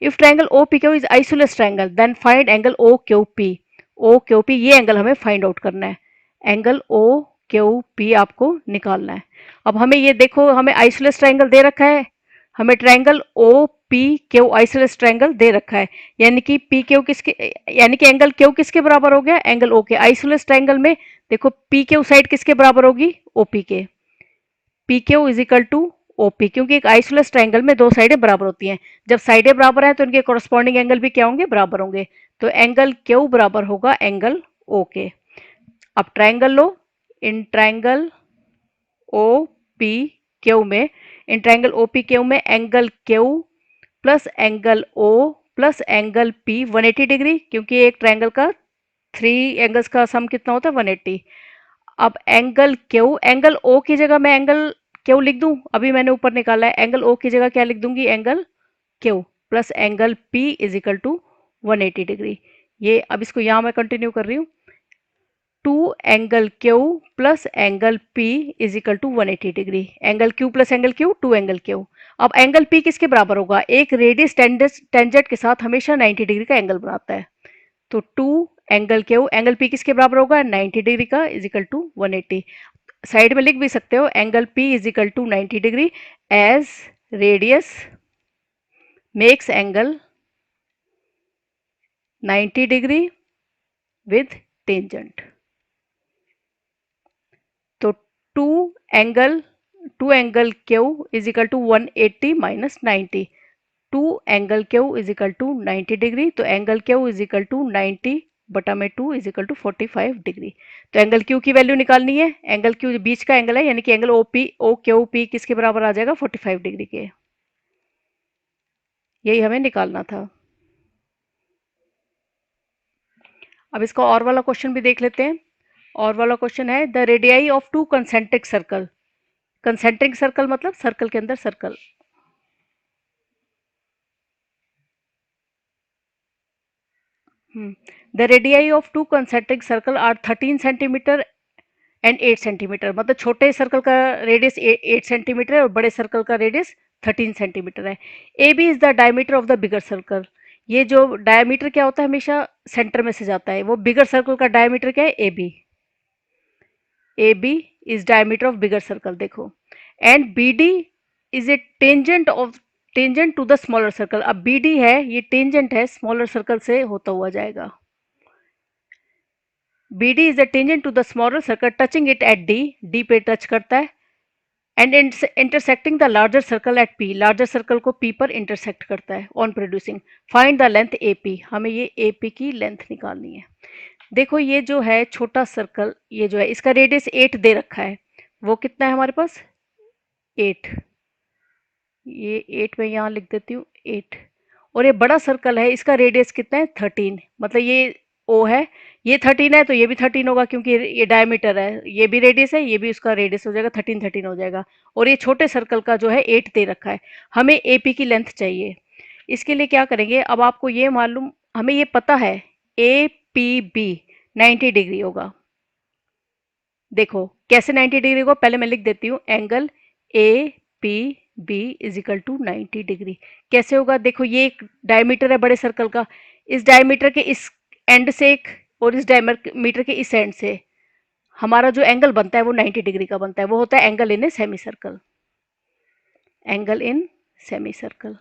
Speaker 1: if triangle O P Q is isosceles triangle then find angle O Q P. O Q P ये angle हमें find out करना है, angle O Q P आपको निकालना है। अब हमें ये देखो, हमें आइसोलेस ट्रायंगल दे रखा है, हमें triangle O P Q isosceles triangle दे रखा है, यानी कि पी क्यू किसके, यानी कि एंगल क्यू किसके बराबर हो गया, एंगल ओ के। आइसोलेस ट्रायंगल में देखो पी क्यू साइड किसके बराबर होगी, ओपी के। P Q is equal to OP, क्योंकि एक आइसोलेस ट्रायंगल में दो साइडें बराबर होती हैं, जब साइडें बराबर हैं तो इनके कॉरस्पॉन्डिंग एंगल भी क्या होंगे, बराबर होंगे। तो एंगल क्यू बराबर होगा एंगल ओ के। अब ट्रायंगल लो, in triangle O P Q में, in triangle O P Q में angle Q plus angle O plus angle P 180 degree, क्योंकि एक ट्रायंगल का 3 एंगल्स का सम कितना होता है 180। अब एंगल क्यू, एंगल ओ की जगह मैं एंगल क्यू लिख दूं, अभी मैंने ऊपर निकाला है, एंगल ओ की जगह क्या लिख दूंगी, angle Q plus angle P is equal to 180 degree. ये अब इसको यहाँ मैं कंटिन्यू कर रही हूँ, 2 angle Q plus angle P is equal to 180 degree. Angle Q plus angle Q, 2 angle Q. अब एंगल पी किसके बराबर होगा, एक रेडियस टेंजेंट के साथ हमेशा 90 डिग्री का एंगल बनाता है। तो 2 एंगल क्यू, एंगल पी किसके बराबर होगा, 90 डिग्री का, इज इक्वल टू 180। साइड में लिख भी सकते हो, angle P is equal to 90 degree as radius makes angle 90 degree with tangent. तो 2 angle 2 angle Q is equal to 180 minus 90। 2 angle Q is equal to 90 degree, तो angle Q is equal to 90 बटा में 2 is equal to 45 degree. तो angle Q की value निकालनी है, angle Q बीच का angle है, यानी कि एंगल ओ क्यू पी किसके बराबर आ जाएगा, 45 डिग्री के। यही हमें निकालना था। अब इसका और वाला क्वेश्चन भी देख लेते हैं। और वाला क्वेश्चन है, the radii of 2 concentric circle. Concentric circle मतलब सर्कल के अंदर circle. The radii of 2 concentric circle are 13 centimetre and 8 centimetre. मतलब छोटे सर्कल का रेडियस 8 सेंटीमीटर है और बड़े सर्कल का रेडियस 13 सेंटीमीटर है। A B is the diameter of the bigger circle. ये जो डायमीटर क्या होता है, हमेशा सेंटर में से जाता है, वो बिगर सर्कल का डायमीटर क्या है, A B. A B is diameter of bigger circle, देखो। And B D is a tangent to the smaller circle. अब बी डी है, ये टेंजेंट है, स्मॉलर सर्कल से होता हुआ जाएगा। B D is the tangent to the smaller circle touching it at D, D पे टच करता है, and intersecting the larger circle at P, larger circle को पी पर इंटरसेक्ट करता है on producing. Find the length A P, हमें ये A P की लेंथ निकालनी है। देखो ये जो है छोटा सर्कल, ये जो है इसका रेडियस 8 दे रखा है, वो कितना है हमारे पास, 8। ये 8 मैं यहाँ लिख देती हूँ, 8। और ये बड़ा सर्कल है, इसका रेडियस कितना है, 13। मतलब ये ओ है, ये 13 है, तो ये भी 13 होगा, क्योंकि ये डायमीटर है, ये भी रेडियस है, ये भी उसका रेडियस हो जाएगा, 13 13 हो जाएगा। और ये छोटे सर्कल का जो है 8 दे रखा है। हमें ए पी की लेंथ चाहिए। इसके लिए क्या करेंगे, अब आपको ये मालूम, हमें ये पता है ए पी बी 90 डिग्री होगा। देखो कैसे 90 डिग्री होगा, पहले मैं लिख देती हूँ, angle A P B is equal to 90 degree. कैसे होगा, देखो ये एक डायमीटर है बड़े सर्कल का, इस डायमीटर के इस एंड से एक, और इस डायमीटर के इस एंड से हमारा जो एंगल बनता है वो 90 डिग्री का बनता है, वो होता है angle in a semi circle. Angle in semi circle.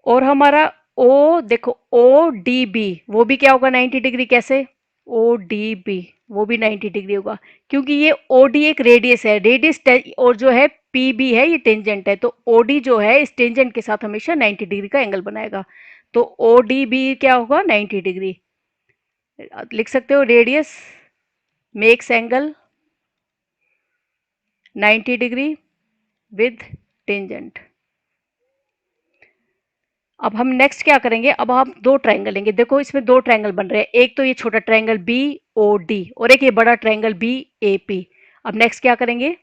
Speaker 1: और हमारा ओ, देखो ओ डी बी, वो भी क्या होगा 90 डिग्री। कैसे, ओ डी बी वो भी 90 डिग्री होगा, क्योंकि ये ओ डी एक रेडियस है, रेडियस, और जो है पी बी है ये टेंजेंट है, तो ओ डी जो है इस टेंजेंट के साथ हमेशा 90 डिग्री का एंगल बनाएगा। तो ओ डी बी क्या होगा, 90 डिग्री। लिख सकते हो, radius makes angle 90 degree with tangent. अब हम नेक्स्ट क्या करेंगे, अब हम दो ट्रायंगल लेंगे। देखो इसमें दो ट्रायंगल बन रहे हैं, एक तो ये छोटा ट्रायंगल बी ओ डी और एक ये बड़ा ट्रायंगल बी ए पी। अब नेक्स्ट क्या करेंगे,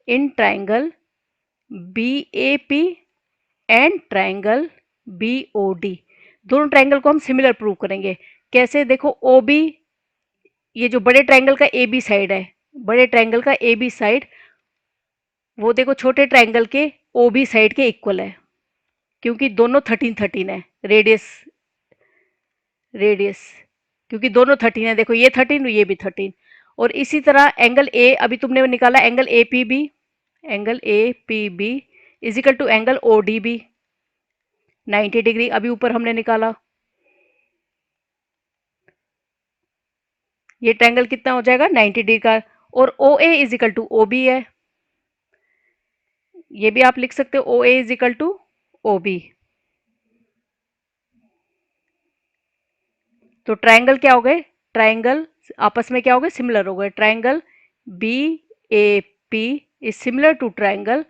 Speaker 1: in triangle B A P and triangle B O D, दोनों ट्रायंगल को हम सिमिलर प्रूव करेंगे। कैसे, देखो ओ बी, ये जो बड़े ट्रायंगल का ए बी साइड है, बड़े ट्रायंगल का ए बी साइड, वो देखो छोटे ट्रायंगल के ओ बी साइड के इक्वल है, क्योंकि दोनों 13 13 है, रेडियस रेडियस क्योंकि दोनों 13 है, देखो ये 13 ये भी 13। और इसी तरह एंगल ए, अभी तुमने निकाला angle A P B, angle A P B is equal to angle O D B 90 degree, अभी ऊपर हमने निकाला। ये ट्रायंगल कितना हो जाएगा, 90 डिग्री का। और O A is equal to O B है, ये भी आप लिख सकते हो, O A is equal to O B. तो ट्रायंगल क्या हो गए, ट्रायंगल आपस में क्या हो गए, सिमिलर हो गए। Triangle B A P is similar to triangle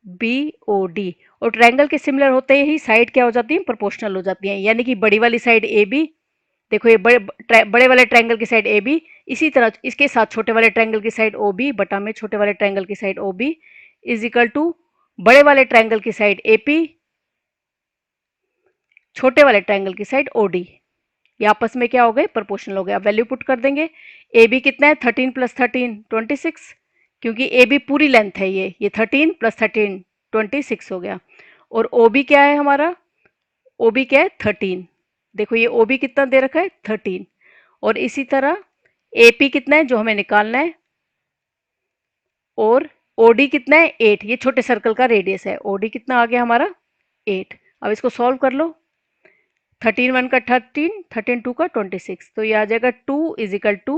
Speaker 1: B O D. और ट्रायंगल के सिमिलर होते ही साइड क्या हो जाती है, प्रोपोर्शनल हो जाती हैं, यानी कि बड़ी वाली साइड ए बी, देखो ये बड़े वाले ट्रायंगल की साइड ए बी, इसी तरह इसके साथ छोटे वाले ट्रायंगल की साइड ओ बी बटा में छोटे वाले ट्रायंगल की side O B is equal to बड़े वाले ट्रायंगल की साइड ए पी छोटे वाले ट्रायंगल की साइड ओ डी। ये आपस में क्या हो गए, प्रोपोर्शनल हो गया। वैल्यू पुट कर देंगे। ए बी कितना है, 13 प्लस 13 26, क्योंकि ए बी पूरी लेंथ है, ये 13 प्लस 13 26 हो गया। और ओ बी क्या है हमारा, ओ बी क्या है 13, देखो ये ओ बी कितना दे रखा है 13। और इसी तरह ए पी कितना है जो हमें निकालना है, और ओ डी कितना है 8, ये छोटे सर्कल का रेडियस है, ओ डी कितना आ गया हमारा 8। अब इसको सॉल्व कर लो, 13 वन का 13, 13 टू का 26, तो ये आ जाएगा 2 is equal to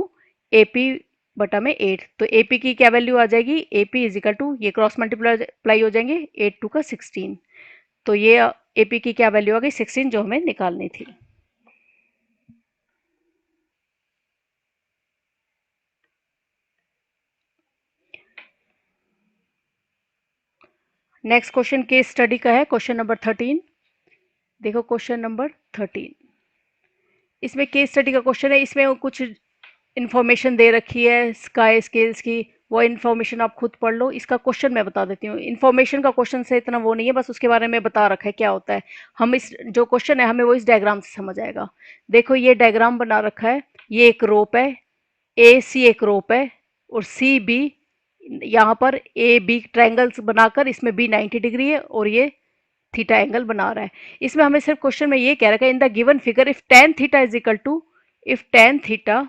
Speaker 1: A P बटा में 8। तो ए पी की क्या वैल्यू आ जाएगी, A P is equal to, ये क्रॉस मल्टीप्लाई हो जाएंगे, 8 टू का 16, तो ये ए पी की क्या वैल्यू आ गई 16 जो हमें निकालनी थी। नेक्स्ट क्वेश्चन केस स्टडी का है, क्वेश्चन नंबर 13। देखो क्वेश्चन नंबर 13, इसमें केस स्टडी का क्वेश्चन है, इसमें कुछ इन्फॉर्मेशन दे रखी है स्काई स्केल्स की, वो इन्फॉर्मेशन आप खुद पढ़ लो। इसका क्वेश्चन मैं बता देती हूँ, इन्फॉर्मेशन का क्वेश्चन से इतना वो नहीं है, बस उसके बारे में बता रखा है क्या होता है। हम इस जो क्वेश्चन है हमें वो इस डायग्राम से समझ आएगा। देखो ये डायग्राम बना रखा है, ये एक रोप है, ए सी एक रोप है, और सी बी, यहाँ पर ए बी ट्रायंगल्स बनाकर इसमें बी 90 डिग्री है और ये थीटा एंगल बना रहा है। इसमें हमें सिर्फ क्वेश्चन में ये कह रखा है, in the given figure if tan theta is equal to, if tan theta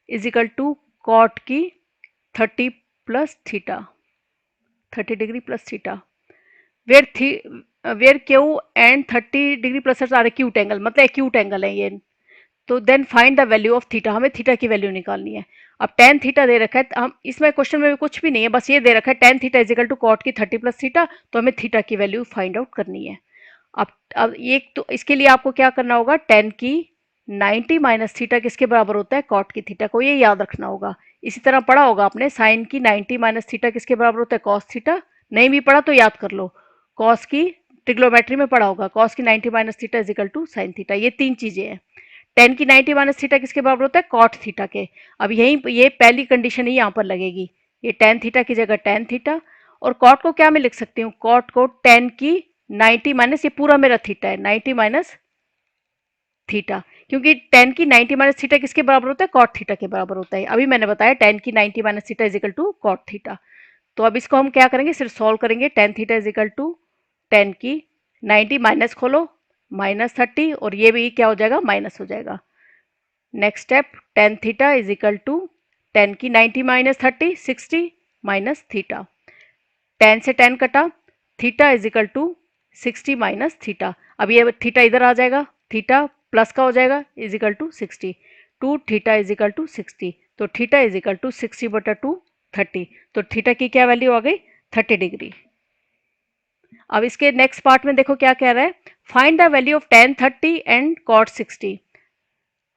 Speaker 1: is equal to cot की 30 plus theta, 30 degree plus theta, where the where Q and 30 degree plus are acute angle, मतलब acute angle है ये। तो then find the value of theta, हमें theta की value निकालनी है। अब टेन थीटा दे रखा है, हम इसमें क्वेश्चन में भी कुछ भी नहीं है, बस ये दे रखा है tan theta is equal to cot की 30 प्लस थीटा, तो हमें थीटा की वैल्यू फाइंड आउट करनी है। अब ये तो इसके लिए आपको क्या करना होगा, टेन की 90 माइनस थीटा किसके बराबर होता है, कॉट की थीटा को, ये याद रखना होगा। इसी तरह पढ़ा होगा आपने, साइन की 90 माइनस थीटा किसके बराबर होता है, कॉस थीटा। नहीं भी पढ़ा तो याद कर लो, कॉस की ट्रिग्नोमेट्री में पढ़ा होगा, कॉस की 90 minus theta is equal to sine theta. ये तीन चीजें हैं। टेन की 90 माइनस थीटा किसके बराबर होता है, कॉट थीटा के। अब यही ये पहली कंडीशन ही यहाँ पर लगेगी, ये टेन थीटा की जगह टेन थीटा, और कॉट को क्या मैं लिख सकती हूँ, कॉट को टेन की 90 माइनस, ये पूरा मेरा थीटा है, 90 माइनस थीटा, क्योंकि टेन की 90 माइनस थीटा किसके बराबर होता है, कॉट थीटा के बराबर होता है। अभी मैंने बताया टेन की 90 minus theta is equal to cot theta. तो अब इसको हम क्या करेंगे, सिर्फ सॉल्व करेंगे। Tan theta is equal to tan की 90 माइनस खोलो माइनस 30, और ये भी क्या हो जाएगा, माइनस हो जाएगा। Next step, tan theta is equal to tan की 90 माइनस 30 60 माइनस थीटा, टेन से टेन कटा, theta is equal to 60 minus theta. अब ये थीटा इधर आ जाएगा, थीटा प्लस का हो जाएगा is equal to 60, two theta is equal to 60, तो थीटा इज इक्वल टू 60 बटा टू 30, तो थीटा की क्या वैल्यू आ गई 30 डिग्री। अब इसके नेक्स्ट पार्ट में देखो क्या कह रहा है, find the value of tan 30 and cot 60।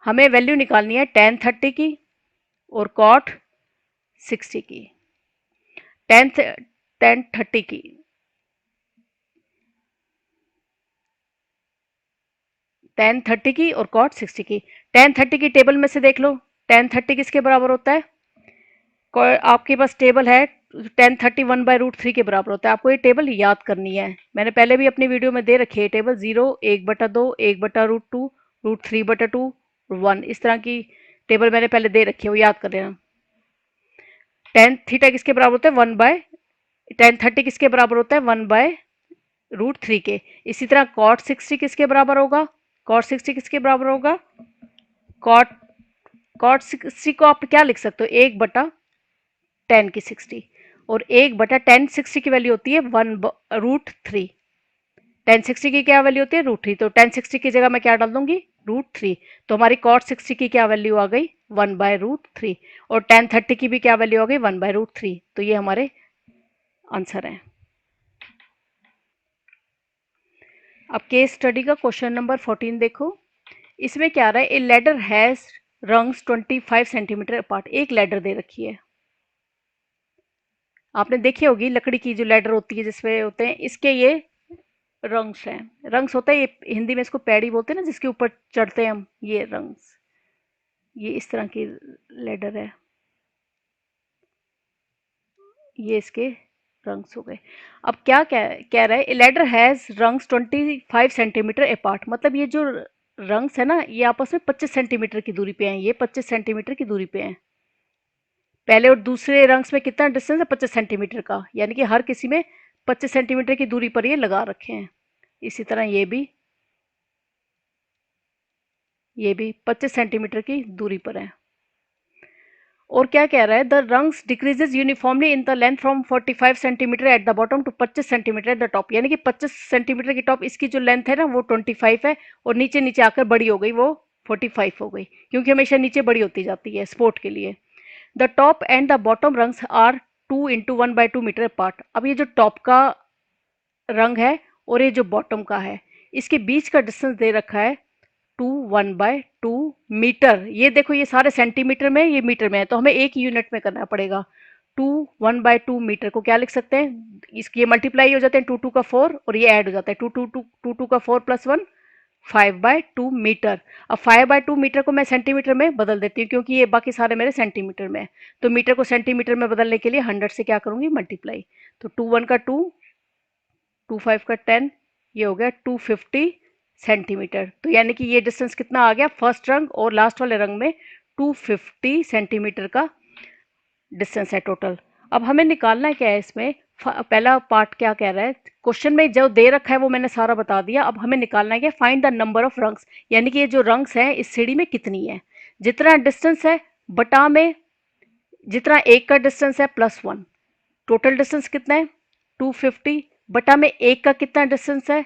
Speaker 1: हमें वैल्यू निकालनी है टेन 30 की और कॉट 60 की। टेन टेन 30 की, टेन 30 की और कॉट 60 की। टेन 30 की टेबल में से देख लो, टेन 30 किसके बराबर होता है, आपके पास टेबल है, टेन 30 1/√3 के बराबर होता है। आपको ये टेबल याद करनी है, मैंने पहले भी अपनी वीडियो में दे रखी है टेबल, 0 1/2 1/√2 √3/2 1, इस तरह की टेबल मैंने पहले दे रखी है, वो याद कर लेना। टेन थीटा किसके बराबर होता है, टेन 30 किसके बराबर होता है, 1/√3 के। इसी तरह कॉट 60 किसके बराबर होगा, कॉट 60 किसके बराबर होगा, कॉट कॉट 60 को आप क्या लिख सकते हो, 1/10 की 60, और 1/10 60 की वैल्यू होती है 1/√3। 1060 की क्या वैल्यू होती है, √3, तो 1060 की जगह मैं क्या डाल दूंगी, √3, तो हमारी कॉट 60 की क्या वैल्यू आ गई 1/√3, और 1030 की भी क्या वैल्यू आ गई 1/√3, तो ये हमारे आंसर हैं। अब केस स्टडी का क्वेश्चन नंबर 14 देखो, इसमें क्या आ रहा है, a ladder has rungs 25 centimetre apart, एक लेडर दे रखी है, आपने देखी होगी लकड़ी की जो लैडर होती है जिसमें होते हैं, इसके ये रंग्स हैं। रंग्स होता है, ये हिंदी में इसको पैड़ी बोलते हैं ना, जिसके ऊपर चढ़ते हैं हम, ये रंग्स। ये इस तरह की लैडर है, ये इसके रंग्स हो गए। अब क्या कह रहा है, ladder has rungs 25 centimetre apart, मतलब ये जो रंग्स है ना, ये आपस में 25 सेंटीमीटर की दूरी पे हैं, ये 25 सेंटीमीटर की दूरी पे हैं। पहले और दूसरे रंग्स में कितना डिस्टेंस है, 25 सेंटीमीटर का, यानी कि हर किसी में 25 सेंटीमीटर की दूरी पर ये लगा रखे हैं। इसी तरह ये भी 25 सेंटीमीटर की दूरी पर है। और क्या कह रहा है, the rungs decreases uniformly in the length from 45 centimetre at the bottom to 25 centimetre at the top, यानी कि 25 सेंटीमीटर की टॉप, इसकी जो लेंथ है ना वो 25 है, और नीचे नीचे आकर बड़ी हो गई, वो 45 हो गई, क्योंकि हमेशा नीचे बड़ी होती जाती है स्पोर्ट के लिए। The top and the bottom rungs are 2 × 1/2 metre apart. अब ये जो टॉप का रंग है और ये जो बॉटम का है, इसके बीच का डिस्टेंस दे रखा है 2 1/2 मीटर। ये देखो, ये सारे सेंटीमीटर में, ये मीटर में है, तो हमें एक यूनिट में करना पड़ेगा। 2 1/2 मीटर को क्या लिख सकते हैं, इसकी ये मल्टीप्लाई हो जाते हैं, 2 2 का 4 और ये ऐड हो जाता है, 2 2 का 4 + 1 5/2 मीटर। अब 5/2 मीटर को मैं सेंटीमीटर में बदल देती हूँ, क्योंकि ये बाकी सारे मेरे सेंटीमीटर में है, तो मीटर को सेंटीमीटर में बदलने के लिए 100 से क्या करूंगी, मल्टीप्लाई। तो 2 1 का 2, 2 5 का 10, ये हो गया 250 सेंटीमीटर। तो यानी कि ये डिस्टेंस कितना आ गया, फर्स्ट रंग और लास्ट वाले रंग में 250 सेंटीमीटर का डिस्टेंस है टोटल। अब हमें निकालना क्या है इसमें, पहला पार्ट क्या कह रहा है, क्वेश्चन में जो दे रखा है वो मैंने सारा बता दिया। अब हमें निकालना है क्या, find the number of rungs, यानी कि ये जो रंग्स हैं इस सीढ़ी में कितनी है, जितना डिस्टेंस है बटा में जितना एक का डिस्टेंस है +1, टोटल डिस्टेंस कितना है 250, बटा में एक का कितना डिस्टेंस है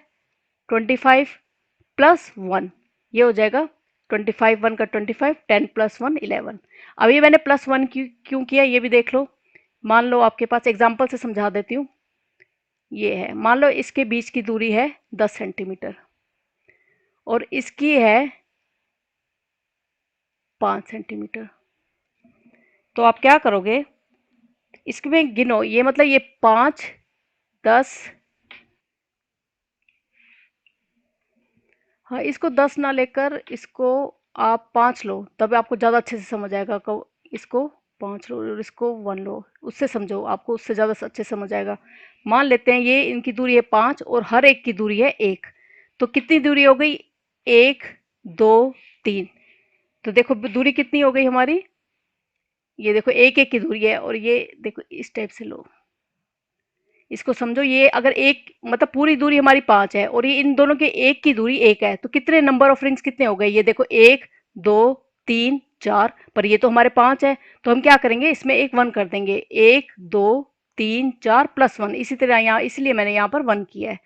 Speaker 1: 25 +1, ये हो जाएगा 25, 1 का 25, 10 + 1 11। अब ये मैंने +1 क्यों किया, ये भी देख लो। मान लो आपके पास, एग्जाम्पल से समझा देती हूँ, ये है, मान लो इसके बीच की दूरी है 10 सेंटीमीटर और इसकी है 5 सेंटीमीटर। तो आप क्या करोगे, इसमें गिनो, ये मतलब ये 5, 10, हाँ इसको 10 ना लेकर इसको आप 5 लो, तब आपको ज़्यादा अच्छे से समझ आएगा। इसको 5 लो और इसको 1 लो, उससे समझो, आपको उससे ज़्यादा अच्छे से समझ आएगा। मान लेते हैं ये इनकी दूरी है 5 और हर एक की दूरी है 1, तो कितनी दूरी हो गई, 1 2 3। तो देखो दूरी कितनी हो गई हमारी, ये देखो एक एक की दूरी है, और ये देखो इस टाइप से लो, इसको समझो, ये अगर एक मतलब पूरी दूरी हमारी 5 है और ये इन दोनों के एक की दूरी 1 है, तो कितने नंबर ऑफ रिंग्स कितने हो गए, ये देखो 1 2 3 4, पर ये तो हमारे 5 है, तो हम क्या करेंगे, इसमें एक 1 कर देंगे, 1 2 3 4 +1, इसी तरह यहाँ, इसलिए मैंने यहाँ पर 1 किया है।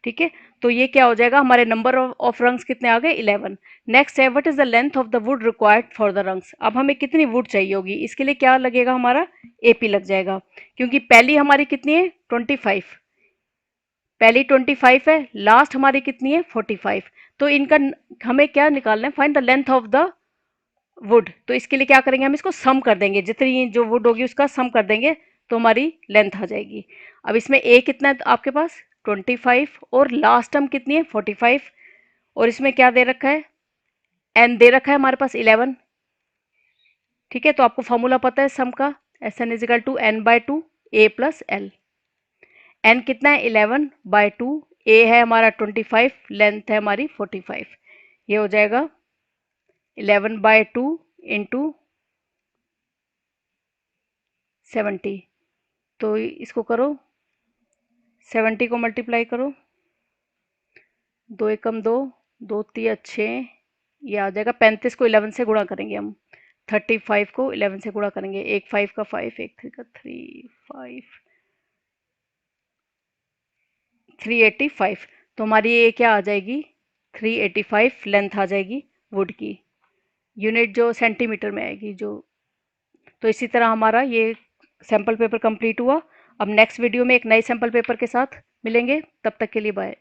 Speaker 1: ठीक है, तो ये क्या हो जाएगा, हमारे नंबर ऑफ रंग्स कितने आ गए, 11। नेक्स्ट है, what is the length of the wood required for the rungs. अब हमें कितनी वुड चाहिए होगी, इसके लिए क्या लगेगा, हमारा एपी लग जाएगा, क्योंकि पहली हमारी कितनी है 25, पहली 25 है, लास्ट हमारी कितनी है 45, तो इनका हमें क्या निकालना है, find the length of the wood. तो इसके लिए क्या करेंगे, हम इसको सम कर देंगे, जितनी जो वुड होगी उसका सम कर देंगे, तो हमारी लेंथ आ जाएगी। अब इसमें ए कितना है आपके पास 25 और लास्ट टर्म कितनी है 45, और इसमें क्या दे रखा है, एन दे रखा है हमारे पास 11। ठीक है, तो आपको फॉर्मूला पता है सम का, Sn = n/2 a + l। N कितना है 11/2, ए है हमारा 25, लेंथ है हमारी 45, ये हो जाएगा 11/2 इंटू 70। तो इसको करो, 70 को मल्टीप्लाई करो, 2 एकम 2, 2 तिया 6, ये आ जाएगा 35 को 11 से गुणा करेंगे हम, 35 को 11 से गुणा करेंगे, एक 5 का 5, एक 3 का 3, 5 385। तो हमारी ये क्या आ जाएगी 385 लेंथ आ जाएगी वुड की, यूनिट जो सेंटीमीटर में आएगी जो। तो इसी तरह हमारा ये सैम्पल पेपर कंप्लीट हुआ। अब नेक्स्ट वीडियो में एक नए सैम्पल पेपर के साथ मिलेंगे, तब तक के लिए बाय।